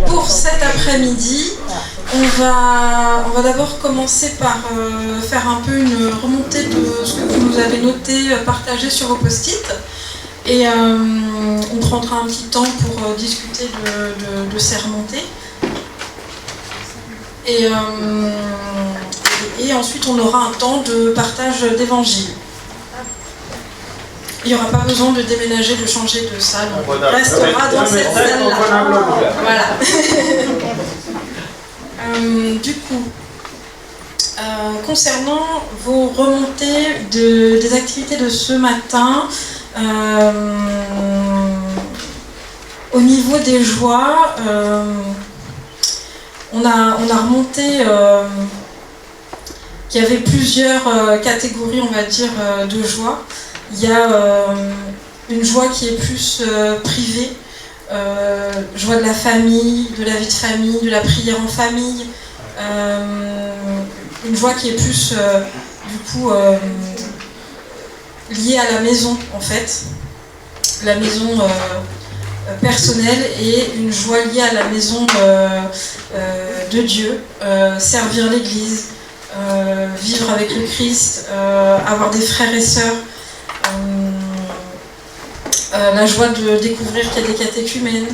pour cet après-midi, on va d'abord commencer par faire un peu une remontée de ce que vous nous avez noté, partagé sur vos post-it. Et on prendra un petit temps pour discuter de ces remontées. Et ensuite, on aura un temps de partage d'évangile. Il n'y aura pas besoin de déménager, de changer de salle. On restera dans cette salle-là. Voilà. Du coup, concernant vos remontées des activités de ce matin, au niveau des joies, on a remonté qu'il y avait plusieurs catégories, on va dire, de joie. Il y a une joie qui est plus privée, joie de la famille, de la vie de famille, de la prière en famille, une joie qui est plus du coup liée à la maison en fait, la maison personnelle, et une joie liée à la maison de Dieu, servir l'Église, vivre avec le Christ, avoir des frères et sœurs. La joie de découvrir qu'il y a des catéchumènes,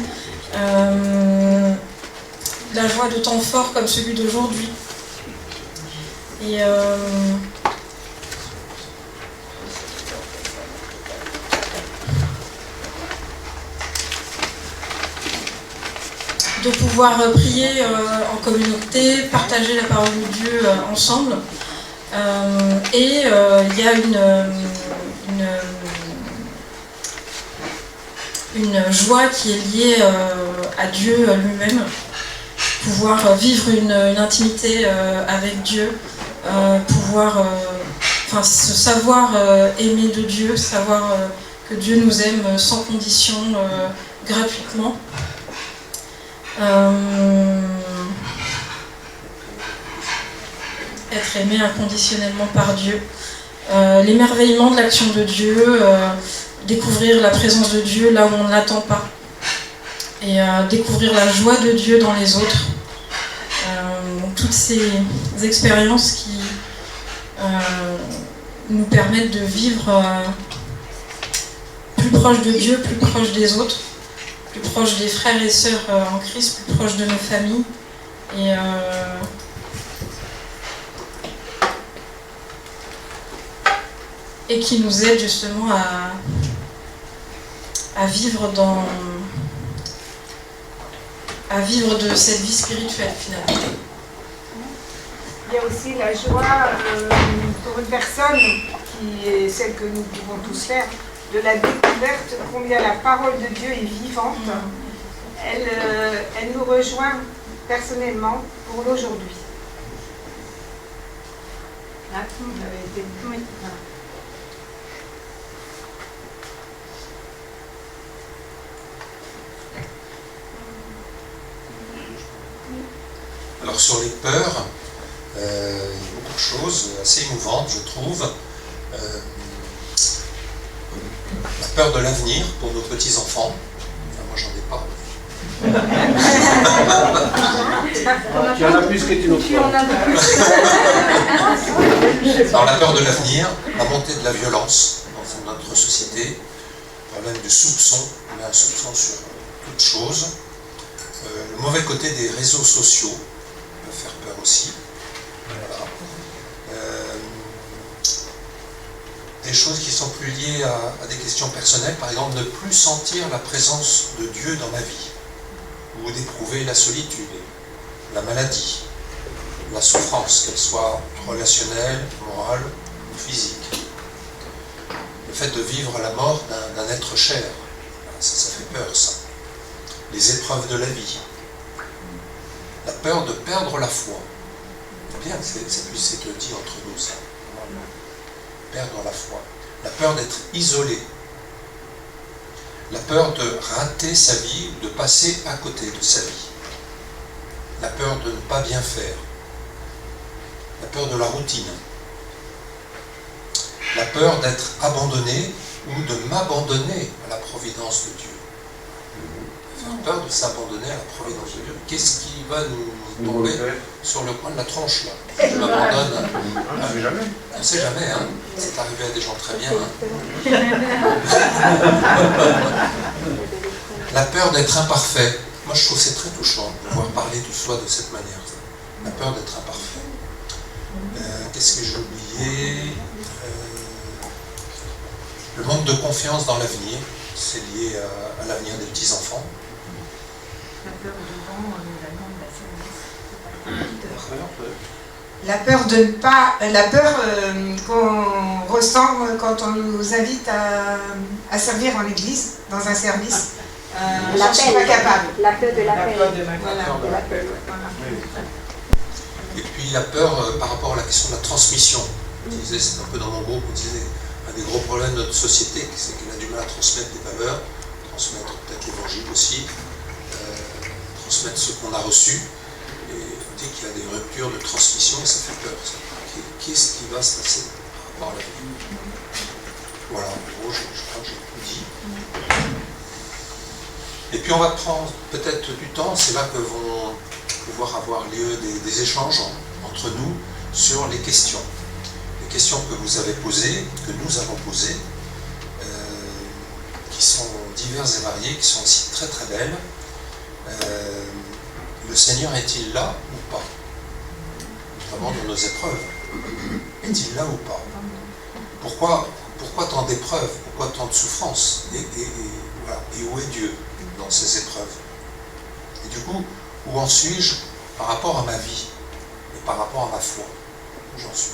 la joie de temps forts comme celui d'aujourd'hui. Et de pouvoir prier en communauté, partager la parole de Dieu ensemble. Et il y a une joie qui est liée à Dieu lui-même, pouvoir vivre une intimité avec Dieu, pouvoir se savoir aimer de Dieu, savoir que Dieu nous aime sans condition, gratuitement. Être aimé inconditionnellement par Dieu, l'émerveillement de l'action de Dieu, découvrir la présence de Dieu là où on ne l'attend pas, et découvrir la joie de Dieu dans les autres. Toutes ces expériences qui nous permettent de vivre plus proche de Dieu, plus proche des autres, plus proche des frères et sœurs en Christ, plus proche de nos familles, et qui nous aident justement à vivre de cette vie spirituelle finalement. Il y a aussi la joie pour une personne qui est celle que nous pouvons tous faire, de la découverte combien la parole de Dieu est vivante. Elle nous rejoint personnellement pour l'aujourd'hui. Là, vous avez été... Oui. Voilà. Alors sur les peurs, il y a beaucoup de choses assez émouvantes, je trouve. La peur de l'avenir pour nos petits-enfants. Enfin, moi, j'en ai pas. Tu en as plus que tu nous crois. Alors la peur de l'avenir, la montée de la violence dans notre société, le problème du soupçon, on a un soupçon sur toute chose. Le mauvais côté des réseaux sociaux peut faire peur aussi. Voilà. Des choses qui sont plus liées à des questions personnelles, par exemple ne plus sentir la présence de Dieu dans ma vie, ou d'éprouver la solitude, la maladie, la souffrance, qu'elle soit relationnelle, morale ou physique. Le fait de vivre la mort d'un être cher, ça fait peur, ça. Les épreuves de la vie, la peur de perdre la foi. Bien, c'est dit entre nous, ça. Perdre la foi. La peur d'être isolé. La peur de rater sa vie, de passer à côté de sa vie. La peur de ne pas bien faire. La peur de la routine. La peur d'être abandonné ou de m'abandonner à la providence de Dieu. La peur de s'abandonner à la providence de Dieu. Qu'est-ce qui va nous tomber sur le coin de la tronche là? Je m'abandonne. On ne sait jamais. On ne sait jamais, hein. C'est arrivé à des gens très bien. Hein. La peur d'être imparfait. Moi je trouve que c'est très touchant de pouvoir parler du soi de cette manière. La peur d'être imparfait. Qu'est-ce que j'ai oublié? Le manque de confiance dans l'avenir. C'est lié à l'avenir des petits-enfants. La peur de ne pas, la peur qu'on ressent quand on nous invite à servir en église, dans un service. Je ne suis pas capable. La peur de l'appel. Voilà. Et puis la peur par rapport à la question de la transmission. On disait, c'est un peu dans mon groupe, on disait, un des gros problèmes de notre société, c'est qu'elle a du mal à transmettre des valeurs, transmettre peut-être l'évangile aussi, transmettre ce qu'on a reçu. Et dès qu'il y a des ruptures de transmission, ça fait peur. Qu'est-ce qui va se passer par rapport à la vie? Voilà, en gros, je crois que j'ai tout dit. Et puis on va prendre peut-être du temps, c'est là que vont pouvoir avoir lieu des échanges entre nous sur les questions. Les questions que vous avez posées, que nous avons posées, qui sont diverses et variées, qui sont aussi très très belles. Le Seigneur est-il là ou pas? Notamment dans nos épreuves. Est-il là ou pas? Pourquoi tant d'épreuves? Pourquoi tant de souffrances? Voilà. Et où est Dieu dans ces épreuves? Et du coup, où en suis-je par rapport à ma vie et par rapport à ma foi? Où j'en suis?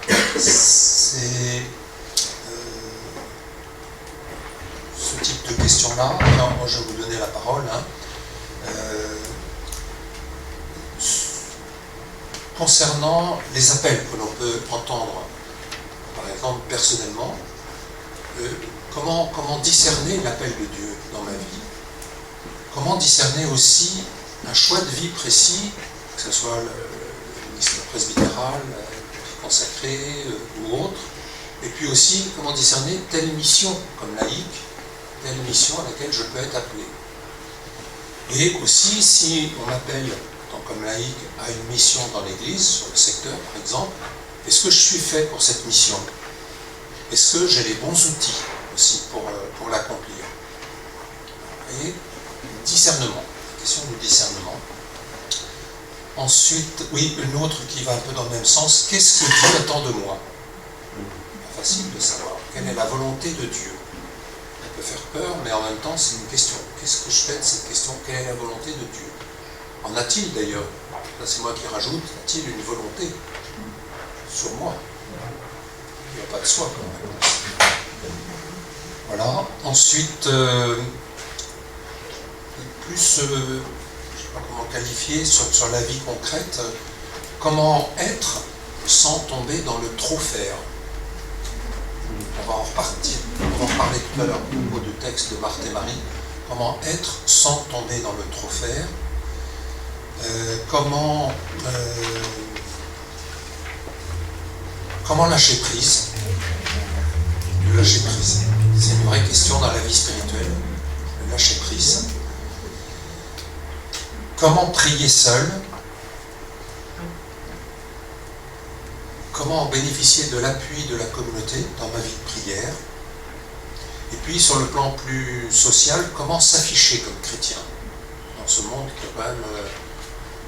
Voilà. C'est ce type de questions-là. Alors, moi, je vais vous donner la parole. Concernant les appels que l'on peut entendre, par exemple personnellement, comment discerner l'appel de Dieu dans ma vie? Comment discerner aussi un choix de vie précis, que ce soit le ministère presbytéral, la vie consacrée ou autre, et puis aussi comment discerner telle mission comme laïque, telle mission à laquelle je peux être appelé. Et aussi, si on m'appelle comme laïque à une mission dans l'Église, sur le secteur par exemple, est-ce que je suis fait pour cette mission? Est-ce que j'ai les bons outils aussi pour l'accomplir? Vous voyez, discernement, la question du discernement. Ensuite, oui, une autre qui va un peu dans le même sens, qu'est-ce que Dieu attend de moi? Pas facile de savoir. Quelle est la volonté de Dieu? Ça peut faire peur, mais en même temps, c'est une question. Qu'est-ce que je fais de cette question? Quelle est la volonté de Dieu? En a-t-il d'ailleurs, là c'est moi qui rajoute, a-t-il une volonté sur moi? Il n'y a pas de soi quand même. Voilà. Ensuite, plus, je ne sais pas comment qualifier, sur la vie concrète, comment être sans tomber dans le trop faire. On va en repartir, on va en parler tout à l'heure au niveau du texte de Marthe et Marie. Comment être sans tomber dans le trop faire. Comment lâcher prise? Le lâcher prise, c'est une vraie question dans la vie spirituelle. Le lâcher prise. Comment prier seul? Comment bénéficier de l'appui de la communauté dans ma vie de prière? Et puis sur le plan plus social, comment s'afficher comme chrétien dans ce monde qui quand même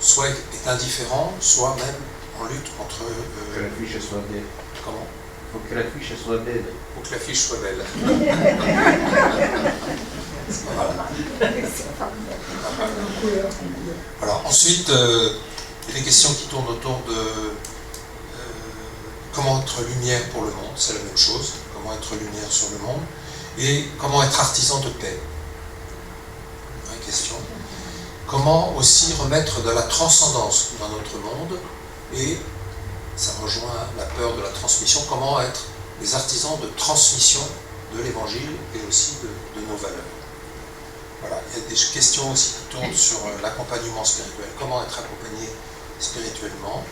soit est indifférent, soit même en lutte contre... Que l'affiche soit belle. Comment? Il faut que l'affiche soit belle. Il faut que l'affiche soit belle. Voilà. Ensuite, il y a des questions qui tournent autour de comment être lumière pour le monde, c'est la même chose. Comment être lumière sur le monde. Et comment être artisan de paix. Vraie question. Comment aussi remettre de la transcendance dans notre monde, et ça rejoint la peur de la transmission, comment être des artisans de transmission de l'évangile et aussi de nos valeurs. Voilà, il y a des questions aussi qui tournent sur l'accompagnement spirituel, comment être accompagné spirituellement.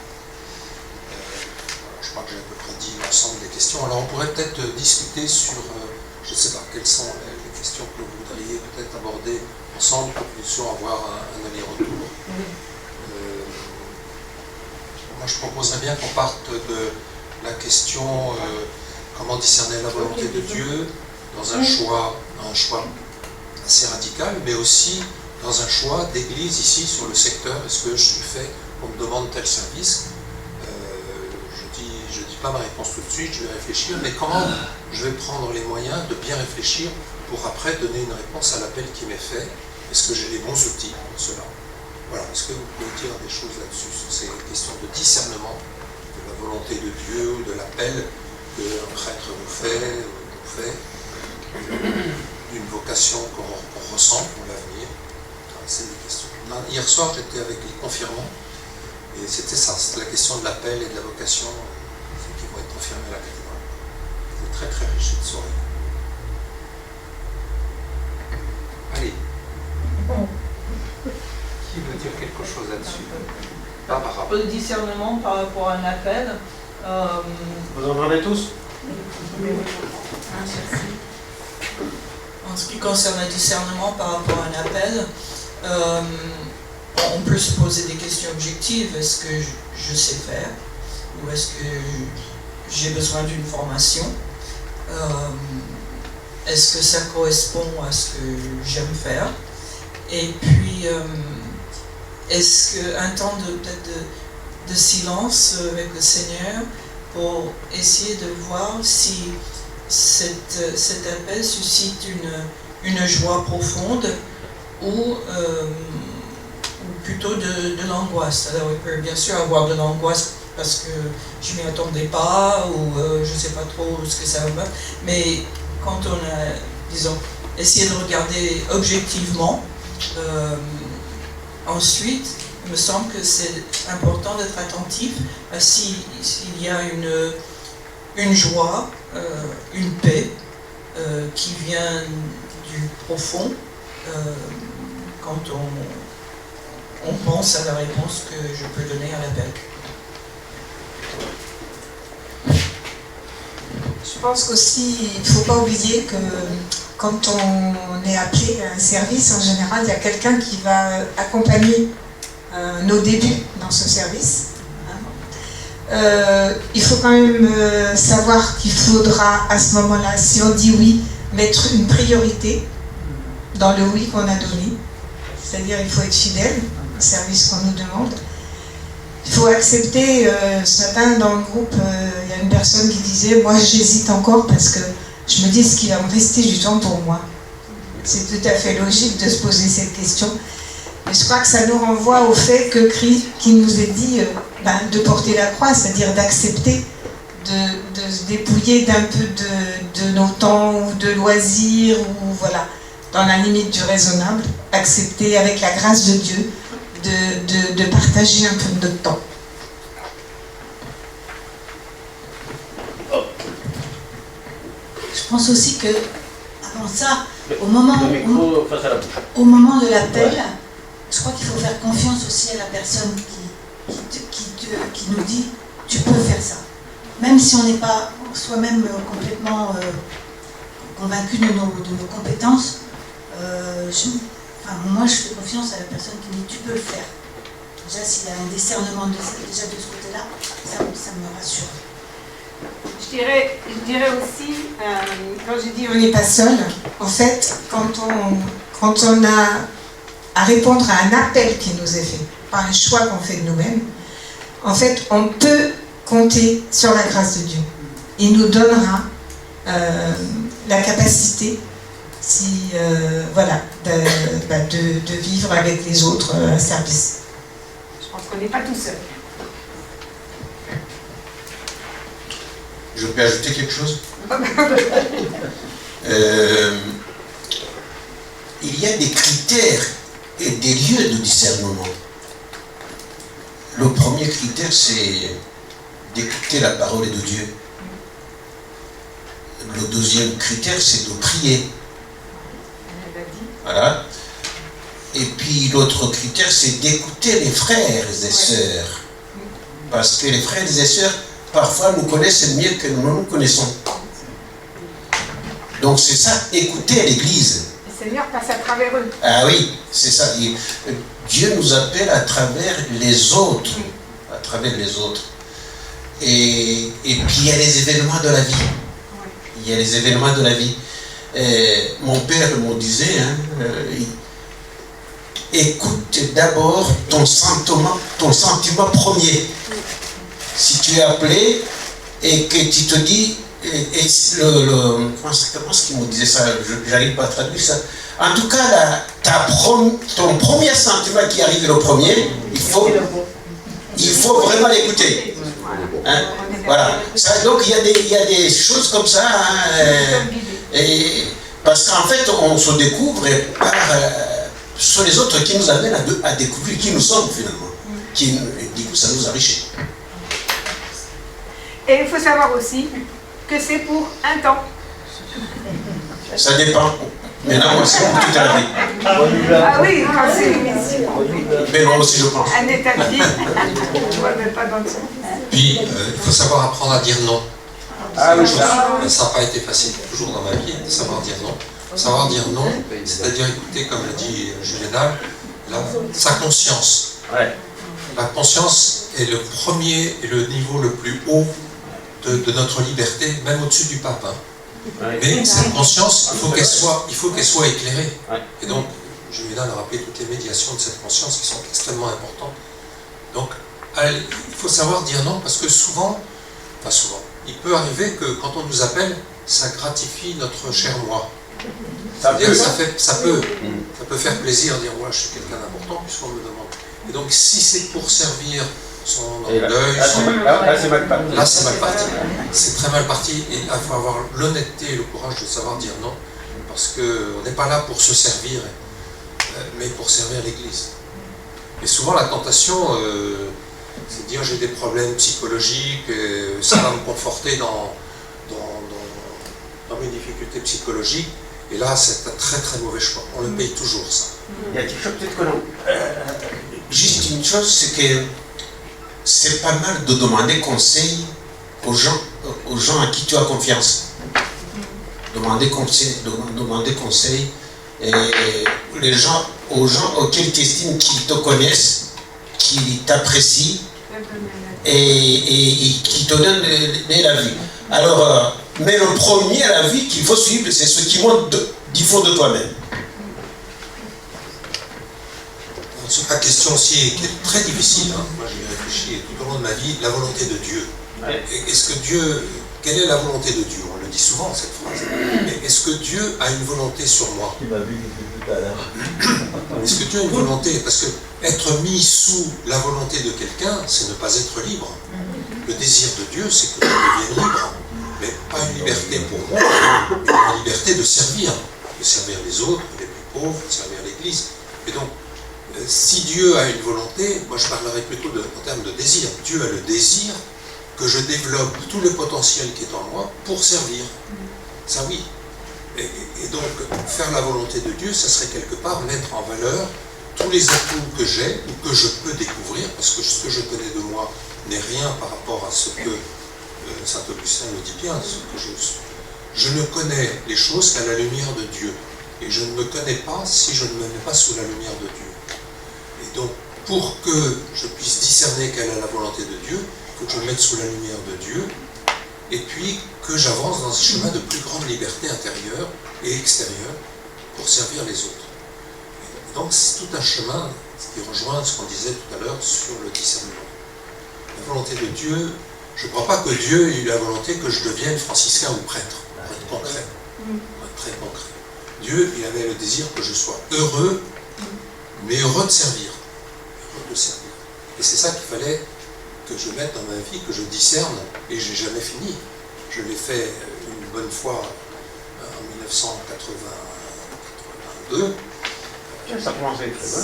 Je crois que j'ai à peu près dit l'ensemble des questions. Alors on pourrait peut-être discuter sur, je ne sais pas, quelles sont questions que vous voudriez peut-être aborder ensemble pour que nous puissions avoir un aller-retour. Moi, je proposerais bien qu'on parte de la question comment discerner la volonté de Dieu dans un choix assez radical, mais aussi dans un choix d'église ici sur le secteur. Est-ce que je suis fait, on me demande tel service, je dis pas ma réponse tout de suite, je vais réfléchir, mais comment je vais prendre les moyens de bien réfléchir pour après donner une réponse à l'appel qui m'est fait. Est-ce que j'ai les bons outils pour cela? Voilà, est-ce que vous pouvez dire des choses là-dessus, sur ces questions de discernement de la volonté de Dieu ou de l'appel qu'un prêtre nous fait, d'une vocation qu'on ressent pour l'avenir? C'est des questions. Hier soir, j'étais avec les confirmants, et c'était ça, c'était la question de l'appel et de la vocation qui vont être confirmés à la cathédrale. C'était très très riche cette soirée. Allez. Qui veut dire quelque chose là-dessus? Barbara. Le discernement par rapport à un appel. Vous entendez tous? En ce qui concerne le discernement par rapport à un appel, on peut se poser des questions objectives. Est-ce que je sais faire? Ou est-ce que j'ai besoin d'une formation? Est-ce que ça correspond à ce que j'aime faire? Et puis, est-ce qu'un temps de silence avec le Seigneur pour essayer de voir si cet appel suscite une joie profonde ou plutôt de l'angoisse. Alors il peut bien sûr avoir de l'angoisse parce que je ne m'y attendais pas ou je ne sais pas trop ce que ça va, mais quand on a, disons, essayé de regarder objectivement, ensuite, il me semble que c'est important d'être attentif à s'il y a une joie, une paix qui vient du profond quand on pense à la réponse que je peux donner à l'appel. Je pense qu'aussi, il ne faut pas oublier que quand on est appelé à un service, en général, il y a quelqu'un qui va accompagner nos débuts dans ce service. Il faut quand même savoir qu'il faudra, à ce moment-là, si on dit oui, mettre une priorité dans le oui qu'on a donné. C'est-à-dire il faut être fidèle au service qu'on nous demande. Il faut accepter, ce matin dans le groupe, il y a une personne qui disait « Moi j'hésite encore parce que je me dis ce qu'il va me rester du temps pour moi ». C'est tout à fait logique de se poser cette question. Mais je crois que ça nous renvoie au fait que Christ qui nous est dit de porter la croix, c'est-à-dire d'accepter de se dépouiller d'un peu de nos temps ou de loisirs, ou voilà, dans la limite du raisonnable, accepter avec la grâce de Dieu de partager un peu de notre temps. Je pense aussi que, avant ça, au moment de l'appel, Ouais. je crois qu'il faut faire confiance aussi à la personne qui nous dit « tu peux faire ça ». Même si on n'est pas soi-même complètement convaincu de nos compétences, moi je fais confiance à la personne qui me dit « tu peux le faire ». Déjà s'il y a un discernement déjà de ce côté-là, ça me rassure. Je dirais aussi, quand je dis on n'est pas seul, en fait, quand on a à répondre à un appel qui nous est fait, pas un choix qu'on fait de nous-mêmes, en fait, on peut compter sur la grâce de Dieu. Il nous donnera la capacité de vivre avec les autres un service. Je pense qu'on n'est pas tout seul. Je peux ajouter quelque chose? Il y a des critères et des lieux de discernement. Le premier critère, c'est d'écouter la parole de Dieu. Le deuxième critère, c'est de prier. Voilà. Et puis l'autre critère, c'est d'écouter les frères et sœurs. Parce que les frères et sœurs, parfois, nous connaissent mieux que nous nous connaissons. Donc c'est ça, écouter l'Église. Le Seigneur passe à travers eux. Ah oui, c'est ça. Dieu nous appelle à travers les autres. À travers les autres. Et puis il y a les événements de la vie. Il y a les événements de la vie. Mon père me disait, écoute d'abord ton sentiment premier. Si tu es appelé et que tu te dis, comment est-ce qu'il me disait ça, j'arrive pas à traduire ça. En tout cas, ton premier sentiment qui arrive le premier, il faut vraiment l'écouter. Hein? Voilà. Ça, donc il y a des choses comme ça. Parce qu'en fait, on se découvre par ce sont les autres qui nous amènent à découvrir qui nous sommes finalement. Du coup, ça nous enrichit. Et il faut savoir aussi que c'est pour un temps. Ça dépend. Maintenant, moi, c'est pour toute la vie. Ah oui, quand c'est une mission. Mais non, aussi, je pense. Un état de vie. On ne va même pas dans le sens. Puis, il faut savoir apprendre à dire non. Ah oui, ça n'a pas été facile toujours dans ma vie, de savoir dire non. Savoir dire non, c'est-à-dire écouter, comme l'a dit Juvénal, sa conscience. Ouais. La conscience est le premier et le niveau le plus haut de notre liberté, même au-dessus du pape. Hein. Ouais. Mais cette conscience, il faut qu'elle soit éclairée. Ouais. Et donc, Juvénal a rappelé toutes les médiations de cette conscience qui sont extrêmement importantes. Donc, il faut savoir dire non, parce que souvent, il peut arriver que quand on nous appelle, ça gratifie notre cher moi. Ça peut faire plaisir de dire moi je suis quelqu'un d'important puisqu'on me demande. Et donc si c'est pour servir son orgueil, là c'est mal parti. C'est très mal parti et il faut avoir l'honnêteté et le courage de savoir dire non parce qu'on n'est pas là pour se servir mais pour servir l'Église. Et souvent la tentation c'est de dire j'ai des problèmes psychologiques, ça va me conforter dans mes difficultés psychologiques. Et là, c'est un très très mauvais choix. On le paye toujours, ça. Il y a quelque chose peut-être que non. Juste une chose, c'est que c'est pas mal de demander conseil aux gens à qui tu as confiance. Demander conseil et aux gens auxquels tu estimes qu'ils te connaissent, qui t'apprécient et qui te donnent la vie. Alors, mais le premier à la vie qu'il faut suivre, c'est ce qui monte du fond de toi-même. C'est la question aussi qui est très difficile. Hein. Moi, j'y ai réfléchi tout au long de ma vie, la volonté de Dieu. Ouais. Quelle est la volonté de Dieu? On le dit souvent, cette phrase. Mais est-ce que Dieu a une volonté sur moi? Est-ce que Dieu a une volonté? Parce que être mis sous la volonté de quelqu'un, c'est ne pas être libre. Le désir de Dieu, c'est que je devienne libre. Mais pas une liberté pour moi, mais une liberté de servir les autres, les plus pauvres, de servir l'Église. Et donc, si Dieu a une volonté, moi je parlerai plutôt en termes de désir. Dieu a le désir que je développe tout le potentiel qui est en moi pour servir. Ça oui. Et donc, faire la volonté de Dieu, ça serait quelque part mettre en valeur tous les atouts que j'ai ou que je peux découvrir, parce que ce que je connais de moi n'est rien par rapport à ce que Saint Augustin le dit bien, je ne connais les choses qu'à la lumière de Dieu. Et je ne me connais pas si je ne me mets pas sous la lumière de Dieu. Et donc, pour que je puisse discerner quelle est la volonté de Dieu, il faut que je me mette sous la lumière de Dieu, et puis que j'avance dans un chemin de plus grande liberté intérieure et extérieure pour servir les autres. Et donc, c'est tout un chemin qui rejoint ce qu'on disait tout à l'heure sur le discernement. La volonté de Dieu, je ne crois pas que Dieu ait eu la volonté que je devienne franciscain ou prêtre, pour être concret, pour être très concret. Dieu, il avait le désir que je sois heureux, mais heureux de servir. Heureux de servir. Et c'est ça qu'il fallait que je mette dans ma vie, que je discerne, et je n'ai jamais fini. Je l'ai fait une bonne fois en 1982. Ça commence à être très loin.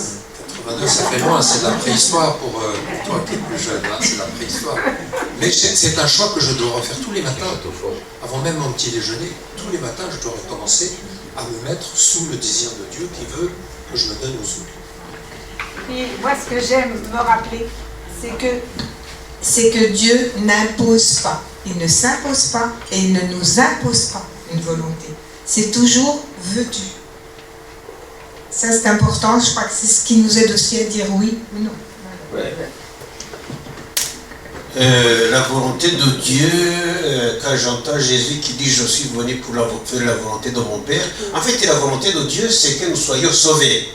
82, ça fait loin, c'est de la préhistoire pour toi qui es plus jeune, hein, c'est de la préhistoire. Mais c'est un choix que je dois refaire tous les matins, avant même mon petit déjeuner. Tous les matins, je dois recommencer à me mettre sous le désir de Dieu qui veut que je me donne aux autres. Et moi, ce que j'aime me rappeler, c'est que Dieu n'impose pas. Il ne s'impose pas et il ne nous impose pas une volonté. c'est toujours veux-tu. Ça c'est important, je crois que c'est ce qui nous aide aussi à dire oui ou non. Ouais. La volonté de Dieu, quand j'entends Jésus qui dit je suis venu pour faire la volonté de mon Père, en fait la volonté de Dieu c'est que nous soyons sauvés.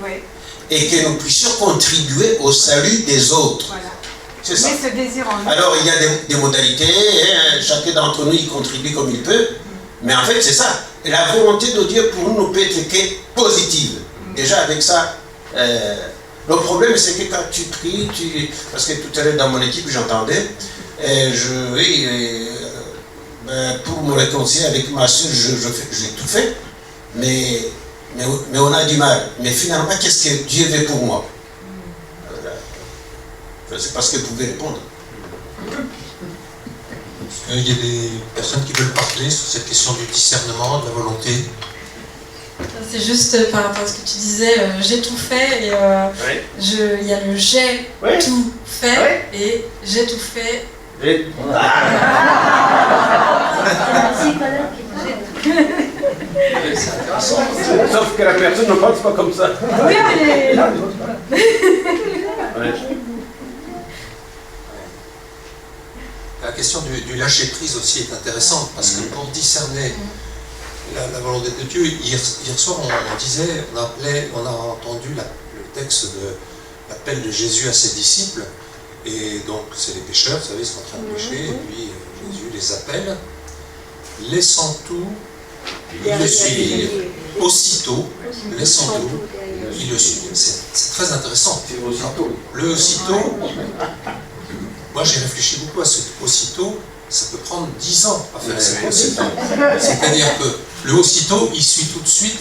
Oui. Et que nous puissions contribuer au salut des autres. Voilà. C'est ça. Mais ce désir en nous. Alors il y a des modalités, hein, chacun d'entre nous il contribue comme il peut, mais en fait c'est ça. La volonté de Dieu pour nous ne peut être que positive. Déjà avec ça, le problème c'est que quand tu pries, parce que tout à l'heure dans mon équipe j'entendais, pour me réconcilier avec ma soeur, j'ai tout fait, mais on a du mal. Mais finalement, qu'est-ce que Dieu veut pour moi? Je ne sais pas ce que vous pouvez répondre. Est-ce qu'il y a des personnes qui veulent parler sur cette question du discernement, de la volonté? C'est juste par rapport à ce que tu disais, j'ai tout fait, et il y a le j'ai tout fait, et j'ai tout fait. Sauf que la personne ne pense pas comme ça. Oui, mais... La question du lâcher-prise aussi est intéressante, parce que pour discerner la volonté de Dieu, hier soir on a entendu le texte de l'appel de Jésus à ses disciples, et donc c'est les pécheurs, vous savez, ils sont en train de pécher, et puis Jésus les appelle, laissant tout, ils le suivirent. Aussitôt, laissant tout, ils le suivirent. C'est très intéressant. Le aussitôt, moi j'ai réfléchi beaucoup à ce aussitôt, ça peut prendre 10 ans à faire cet aussitôt. C'est-à-dire que le aussitôt, il suit tout de suite,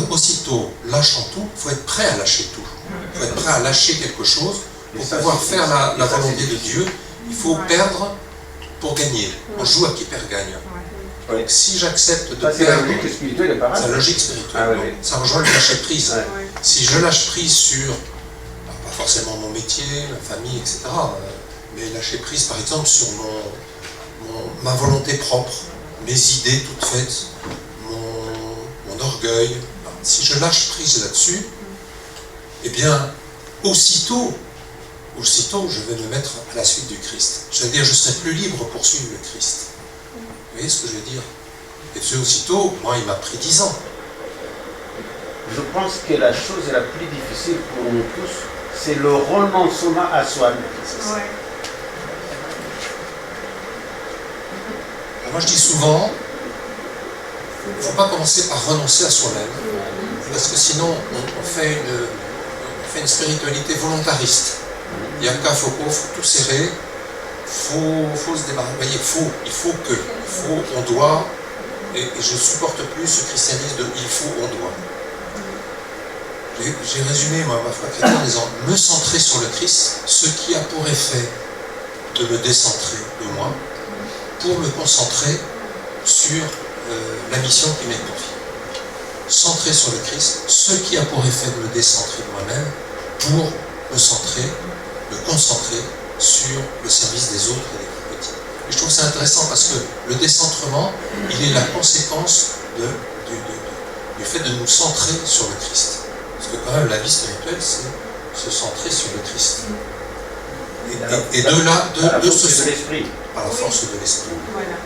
aussitôt, lâchant tout, il faut être prêt à lâcher tout. Il faut être prêt à lâcher quelque chose pour pouvoir faire la volonté de Dieu. Il faut perdre pour gagner. On joue à qui perd gagne. Donc, si j'accepte de perdre, c'est la logique spirituelle, c'est la logique spirituelle. Oui. Ça rejoint le lâcher prise. Si je lâche prise sur, pas forcément mon métier, ma famille, etc., mais lâcher prise par exemple sur ma volonté propre, mes idées toutes faites, mon orgueil, si je lâche prise là-dessus, eh bien, aussitôt, je vais me mettre à la suite du Christ. C'est-à-dire, je serai plus libre pour suivre le Christ. Vous voyez ce que je veux dire? Et ce aussitôt, moi, il m'a pris 10 ans. Je pense que la chose la plus difficile pour nous tous, c'est le renoncement à soi-même. Moi, je dis souvent, il ne faut pas commencer par renoncer à soi-même, parce que sinon, on fait une spiritualité volontariste. Il y a un cas, faut tout serrer, faut se débarrasser. Vous voyez, on doit, et je ne supporte plus ce christianisme de il faut, on doit. J'ai résumé ma foi chrétienne en disant me centrer sur le Christ, ce qui a pour effet de me décentrer de moi, pour me concentrer sur la mission qui m'est confiée. Centrer sur le Christ, ce qui a pour effet de me décentrer de moi-même, pour me centrer, me concentrer sur le service des autres et des plus petits. Et je trouve ça intéressant parce que le décentrement, il est la conséquence du fait de nous centrer sur le Christ. Parce que quand même, la vie spirituelle, c'est se centrer sur le Christ. Et de là, de ce l'esprit. Par la force de l'esprit.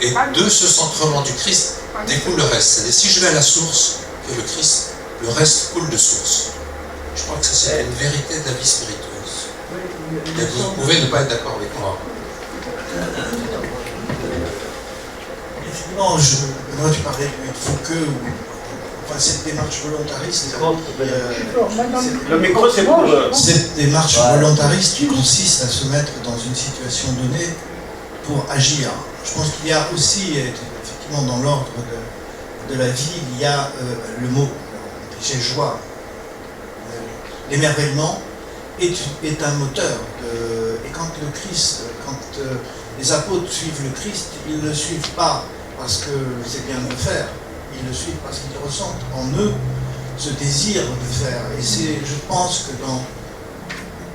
Et de ce centrement du Christ découle le reste. C'est-à-dire, si je vais à la source, qui est le Christ, le reste coule de source. Je crois que ça, c'est une vérité de la vie spiritueuse. Et vous pouvez ne pas être d'accord avec moi. Effectivement, moi tu parlais du Foucault, enfin cette démarche volontariste. Le micro, c'est pour. Cette démarche volontariste qui consiste à se mettre dans une situation donnée pour agir. Je pense qu'il y a aussi, effectivement, dans l'ordre de la vie, il y a le mot, j'ai joie. L'émerveillement est un moteur. Et quand le Christ, quand les apôtres suivent le Christ, ils ne le suivent pas parce que c'est bien de le faire, ils le suivent parce qu'ils ressentent en eux ce désir de le faire. Et je pense que dans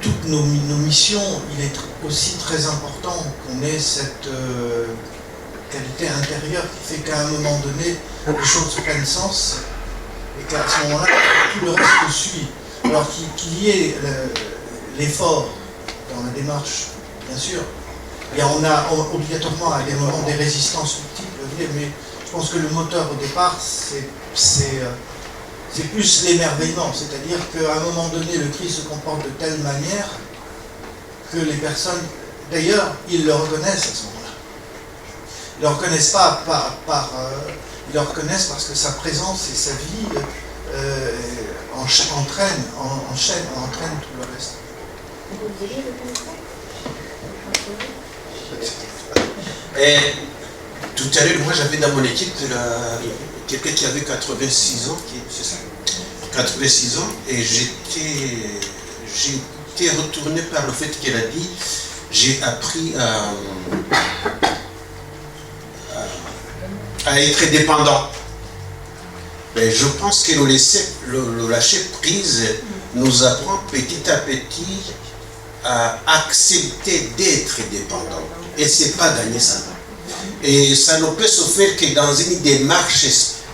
toutes nos missions, il est aussi très important qu'on ait qualité intérieure qui fait qu'à un moment donné, les choses prennent sens et qu'à ce moment-là, tout le reste suit. Alors qu'il y ait l'effort dans la démarche, bien sûr, et on a obligatoirement à des moments des résistances multiples, mais je pense que le moteur au départ, c'est plus l'émerveillement, c'est-à-dire qu'à un moment donné, le Christ se comporte de telle manière que les personnes, d'ailleurs, ils le reconnaissent à ce moment-là. Ils ne le reconnaissent pas ils le reconnaissent parce que sa présence et sa vie entraînent tout le reste. Et tout à l'heure, moi j'avais dans mon équipe quelqu'un qui avait 86 ans, c'est ça, 86 ans, et j'étais retourné par le fait qu'elle a dit, j'ai appris à être dépendant. Mais je pense que le lâcher prise nous apprend petit à petit à accepter d'être dépendant. Et c'est pas gagner ça. Et ça ne peut se faire que dans une démarche,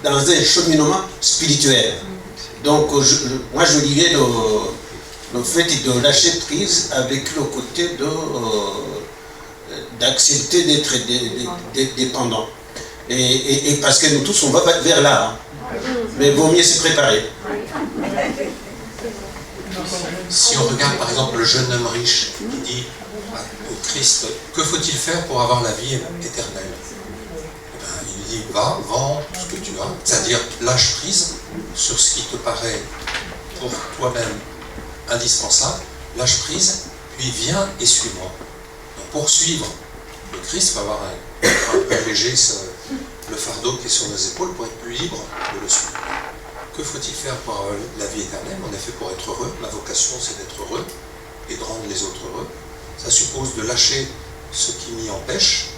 dans un cheminement spirituel. Donc moi je dirais le fait de lâcher prise avec le côté d'accepter d'être dépendant. Et parce que nous tous on va vers là. Hein. Mais vaut mieux se préparer. Si on regarde par exemple le jeune homme riche qui dit au Christ, que faut-il faire pour avoir la vie éternelle? Il dit, va, vends ce que tu as, c'est-à-dire lâche prise sur ce qui te paraît pour toi-même indispensable, lâche prise, puis viens et suis-moi. Pour suivre le Christ, il va avoir un peu léger le fardeau qui est sur nos épaules pour être plus libre de le suivre. Que faut-il faire pour avoir la vie éternelle? En effet, pour être heureux, la vocation c'est d'être heureux et de rendre les autres heureux. Ça suppose de lâcher ce qui m'y empêche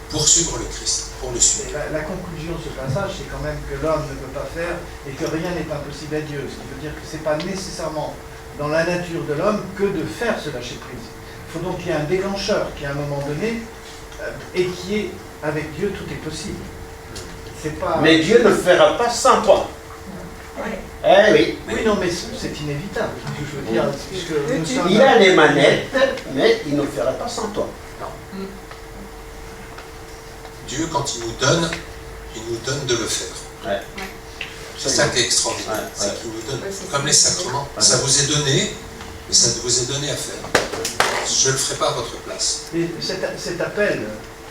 pour suivre le Christ, pour le suivre. La conclusion de ce passage, c'est quand même que l'homme ne peut pas faire et que rien n'est impossible à Dieu. Ce qui veut dire que ce n'est pas nécessairement dans la nature de l'homme que de faire ce lâcher prise. Il faut donc qu'il y ait un déclencheur qui, à un moment donné, et qui est avec Dieu, tout est possible. Pas... Mais Dieu ne le fera pas sans toi. Oui. Eh oui. Oui, non, mais c'est inévitable. Je veux dire, puisque il a les manettes, mais il ne le fera pas sans toi. Non. Dieu, quand il nous donne de le faire. Ouais. C'est ça qui est extraordinaire. C'est qu'il nous donne, comme les sacrements. Ça vous est donné, mais ça vous est donné à faire. Je ne le ferai pas à votre place. Et cet appel,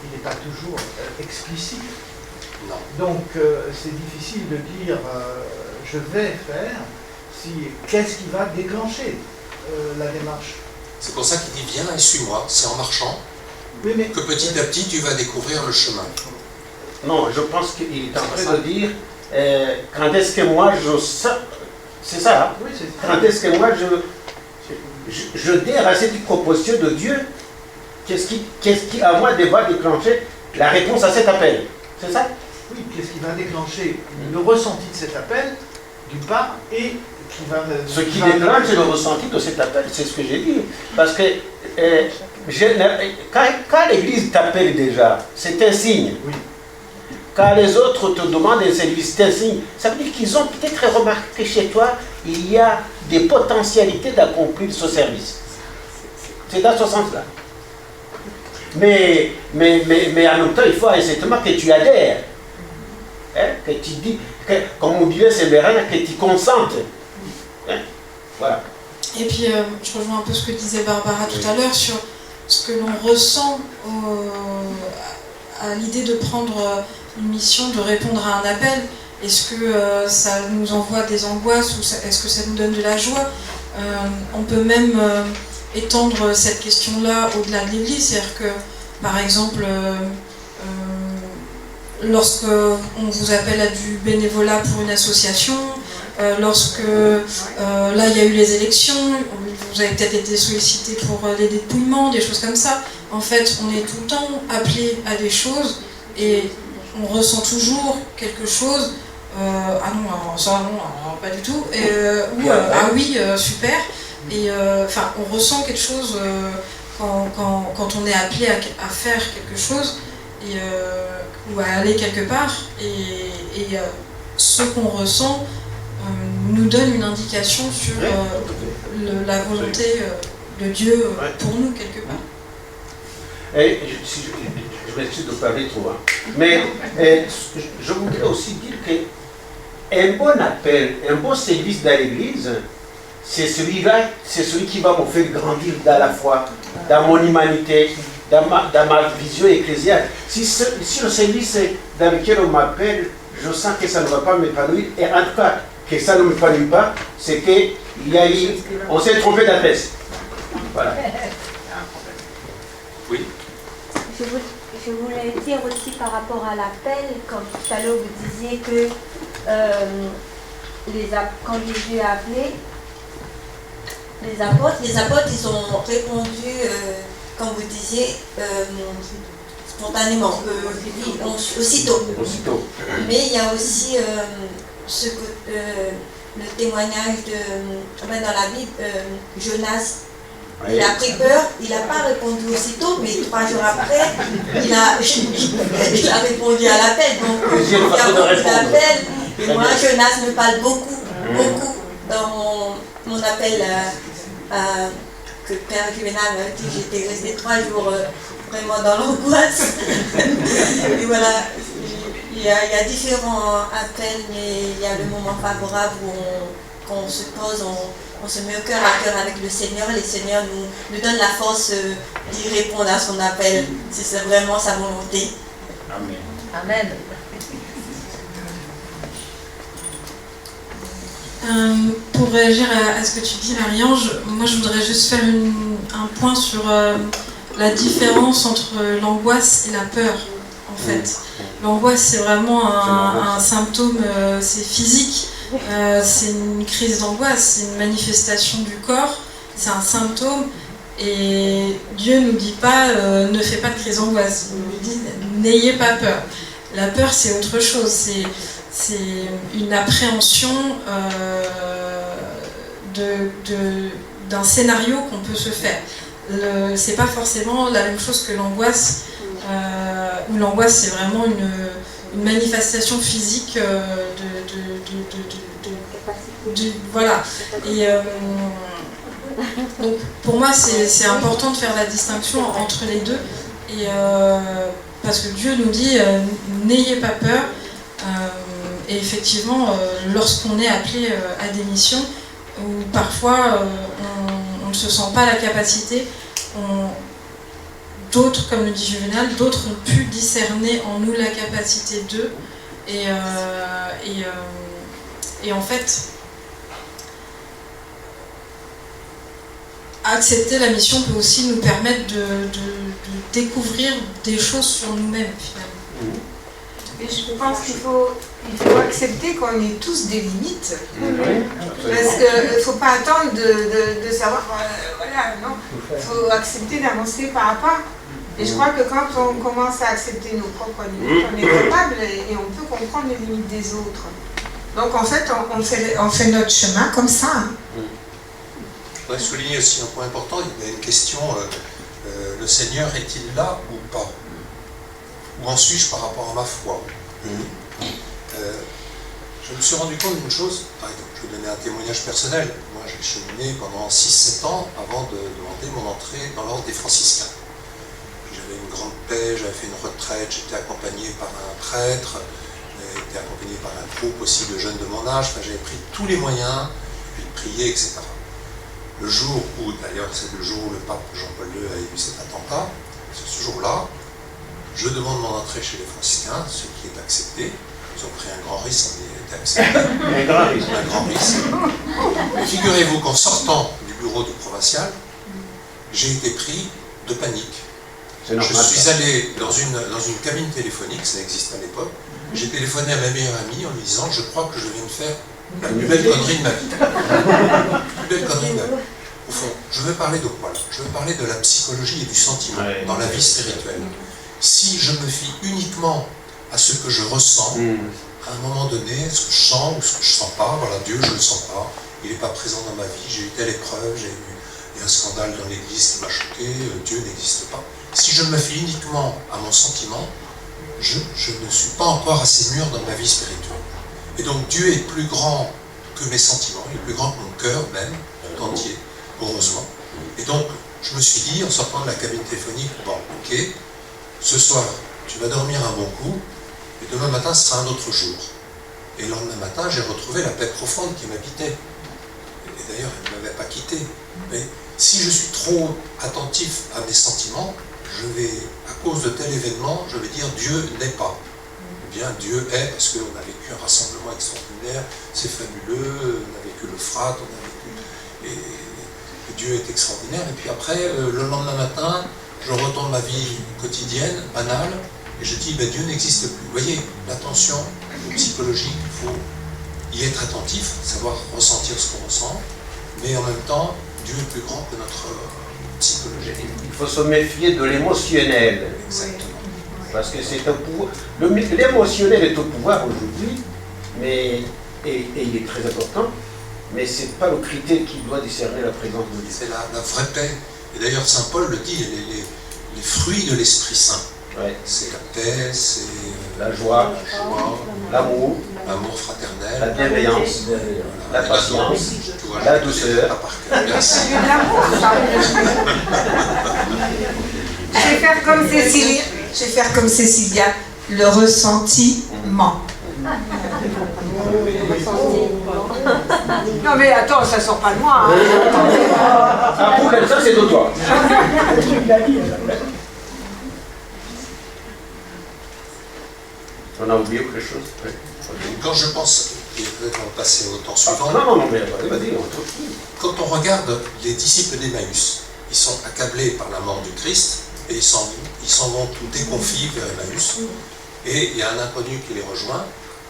il n'est pas toujours explicite. Non. Donc c'est difficile de dire je vais faire, qu'est-ce qui va déclencher la démarche. C'est pour ça qu'il dit viens et suis-moi, c'est en marchant que petit à petit tu vas découvrir le chemin. Non, je pense qu'il est en train de dire quand est-ce que moi c'est ça, hein? Oui, c'est quand est-ce que moi je dère à cette proposition de Dieu, qu'est-ce qui à moi devra déclencher la réponse à cet appel, c'est ça? Oui, qu'est-ce qui va déclencher le ressenti de cet appel, d'une part, et qui va... Ce qui déclenche le ressenti de cet appel, c'est ce que j'ai dit. Parce que quand l'Église t'appelle déjà, c'est un signe. Oui. Quand les autres te demandent un service, c'est un signe. Ça veut dire qu'ils ont peut-être remarqué que chez toi, il y a des potentialités d'accomplir ce service. C'est dans ce sens-là. Mais en même temps, il faut exactement que tu adhères. Hein, que tu dis, comme on dirait Séverin, que tu consentes. Hein, voilà. Et puis, je rejoins un peu ce que disait Barbara tout à l'heure sur ce que l'on ressent à l'idée de prendre une mission, de répondre à un appel. Est-ce que ça nous envoie des angoisses ou est-ce que ça nous donne de la joie? On peut même étendre cette question-là au-delà de l'Église, c'est-à-dire que, par exemple, lorsque on vous appelle à du bénévolat pour une association, lorsque là il y a eu les élections, vous avez peut-être été sollicité pour les dépouillements, des choses comme ça. En fait, on est tout le temps appelé à des choses et on ressent toujours quelque chose. Ah non, alors, ça non, alors, pas du tout. Ou ah oui, super. Et enfin, on ressent quelque chose quand on est appelé à faire quelque chose. ou à aller quelque part, et ce qu'on ressent nous donne une indication sur la volonté de Dieu pour nous quelque part. Et je m'excuse de parler trop, mais je voudrais aussi dire qu'un bon appel, un bon service dans l'église, c'est celui qui va me faire grandir dans la foi, dans mon humanité, dans ma vision ecclésiale. Si le service dans lequel on m'appelle, je sens que ça ne va pas m'épanouir, et en tout cas que ça ne m'épanouit pas, c'est qu'on s'est trompé d'adresse. Voilà. Oui. Je voulais dire aussi par rapport à l'appel, comme tout à l'heure vous disiez que quand Jésus a appelé les apôtres ils ont répondu, comme vous disiez, spontanément, aussitôt. Mais il y a aussi le témoignage dans la Bible, Jonas. Il a pris peur, il n'a pas répondu aussitôt, mais 3 jours après, il a répondu à l'appel. Donc, il y a beaucoup d'appels. Et moi, Jonas me parle beaucoup dans mon appel que Père Juvenal m'a dit. J'étais restée 3 jours vraiment dans l'angoisse. Et voilà, il y a différents appels, mais il y a le moment favorable où on se pose, on se met au cœur à cœur avec le Seigneur, et le Seigneur nous donne la force d'y répondre à son appel, si c'est vraiment sa volonté. Amen. Amen. Pour réagir à ce que tu dis, Marie-Ange, moi je voudrais juste faire un point sur la différence entre l'angoisse et la peur, en fait. L'angoisse, c'est vraiment un symptôme, c'est physique. C'est une crise d'angoisse, c'est une manifestation du corps, c'est un symptôme, et Dieu ne nous dit pas ne fais pas de crise d'angoisse, il nous dit n'ayez pas peur. La peur, c'est autre chose, c'est une appréhension d'un scénario qu'on peut se faire. C'est pas forcément la même chose que l'angoisse, où l'angoisse c'est vraiment une manifestation physique voilà. Et donc pour moi c'est important de faire la distinction entre les deux, et parce que Dieu nous dit n'ayez pas peur, et effectivement lorsqu'on est appelé à des missions où parfois on ne se sent pas la capacité, d'autres, comme le dit Juvenal, d'autres ont pu discerner en nous la capacité d'eux, et en fait accepter la mission peut aussi nous permettre de découvrir des choses sur nous-mêmes finalement. Et je pense qu'il faut accepter qu'on ait tous des limites. Parce qu'il ne faut pas attendre de savoir, voilà, non. Il faut accepter d'avancer pas à pas. Et je crois que quand on commence à accepter nos propres limites, on est capable et on peut comprendre les limites des autres. Donc en fait, on fait notre chemin comme ça. Je voudrais souligner aussi un point important, il y a une question, le Seigneur est-il là ou pas? Où en suis-je par rapport à ma foi? Je me suis rendu compte d'une chose, par exemple, je vais donner un témoignage personnel. Moi, j'ai cheminé pendant 6-7 ans avant de demander mon entrée dans l'ordre des franciscains. J'avais une grande paix, j'avais fait une retraite, j'étais accompagné par un prêtre, j'ai été accompagné par un groupe aussi de jeunes de mon âge, enfin, j'avais pris tous les moyens, puis de prier, etc. Le jour où, d'ailleurs, c'est le jour où le pape Jean-Paul II a eu cet attentat, c'est ce jour-là, je demande mon entrée chez les franciscains, ce qui est accepté. Ils ont pris un grand risque, mais il a été accepté. Un grand risque. Mais figurez-vous qu'en sortant du bureau du provincial, j'ai été pris de panique. Je suis allé dans une cabine téléphonique, ça existait à l'époque. J'ai téléphoné à ma meilleure amie en lui disant « Je crois que je viens de faire la plus belle connerie de ma vie. » La plus belle connerie de ma vie. Au fond, je veux parler de quoi là? Je veux parler de la psychologie et du sentiment dans la vie spirituelle. Si je me fie uniquement à ce que je ressens, à un moment donné, ce que je sens ou ce que je ne sens pas, voilà, Dieu, je ne le sens pas, il n'est pas présent dans ma vie, j'ai eu telle épreuve, j'ai eu un scandale dans l'église qui m'a choqué, Dieu n'existe pas. Si je me fie uniquement à mon sentiment, je ne suis pas encore assez mûr dans ma vie spirituelle. Et donc Dieu est plus grand que mes sentiments, il est plus grand que mon cœur même, tout entier, heureusement. Et donc, je me suis dit, en sortant de la cabine téléphonique, bon, ok, ce soir, tu vas dormir un bon coup, et demain matin, ce sera un autre jour. Et le lendemain matin, j'ai retrouvé la paix profonde qui m'habitait. Et d'ailleurs, elle ne m'avait pas quitté. Mais si je suis trop attentif à mes sentiments, je vais, à cause de tel événement, je vais dire Dieu n'est pas. Ou bien Dieu est, parce qu'on a vécu un rassemblement extraordinaire, c'est fabuleux, on a vécu le Frat, on a vécu... Et Dieu est extraordinaire. Et puis après, le lendemain matin, je retourne ma vie quotidienne, banale, et je dis, ben, Dieu n'existe plus. Vous voyez, l'attention psychologique, il faut y être attentif, savoir ressentir ce qu'on ressent, mais en même temps, Dieu est plus grand que notre psychologie. Il faut se méfier de l'émotionnel. Exactement. Parce que c'est un pouvoir. L'émotionnel est au pouvoir aujourd'hui, mais et il est très important, mais ce n'est pas le critère qui doit discerner la présence de Dieu. C'est la vraie paix. Et d'ailleurs, Saint Paul le dit, les fruits de l'Esprit Saint. Ouais. C'est la paix, c'est la joie, l'amour, fraternel, la bienveillance, la patience, la douceur. Merci. Je vais faire comme Cécilia. Je vais faire comme Cécilia, le ressentiment. Non mais attends, ça sort pas de moi. Hein. Ah, pour comme ça, c'est de toi. On a oublié quelque chose. Oui. Quand je pense, et peut-être on va passer au temps suivant. Non, mais vas-y, on trouve. Quand on regarde les disciples d'Emmaüs, ils sont accablés par la mort du Christ et ils s'en vont tout déconfits vers Emmaüs. Et il y a un inconnu qui les rejoint.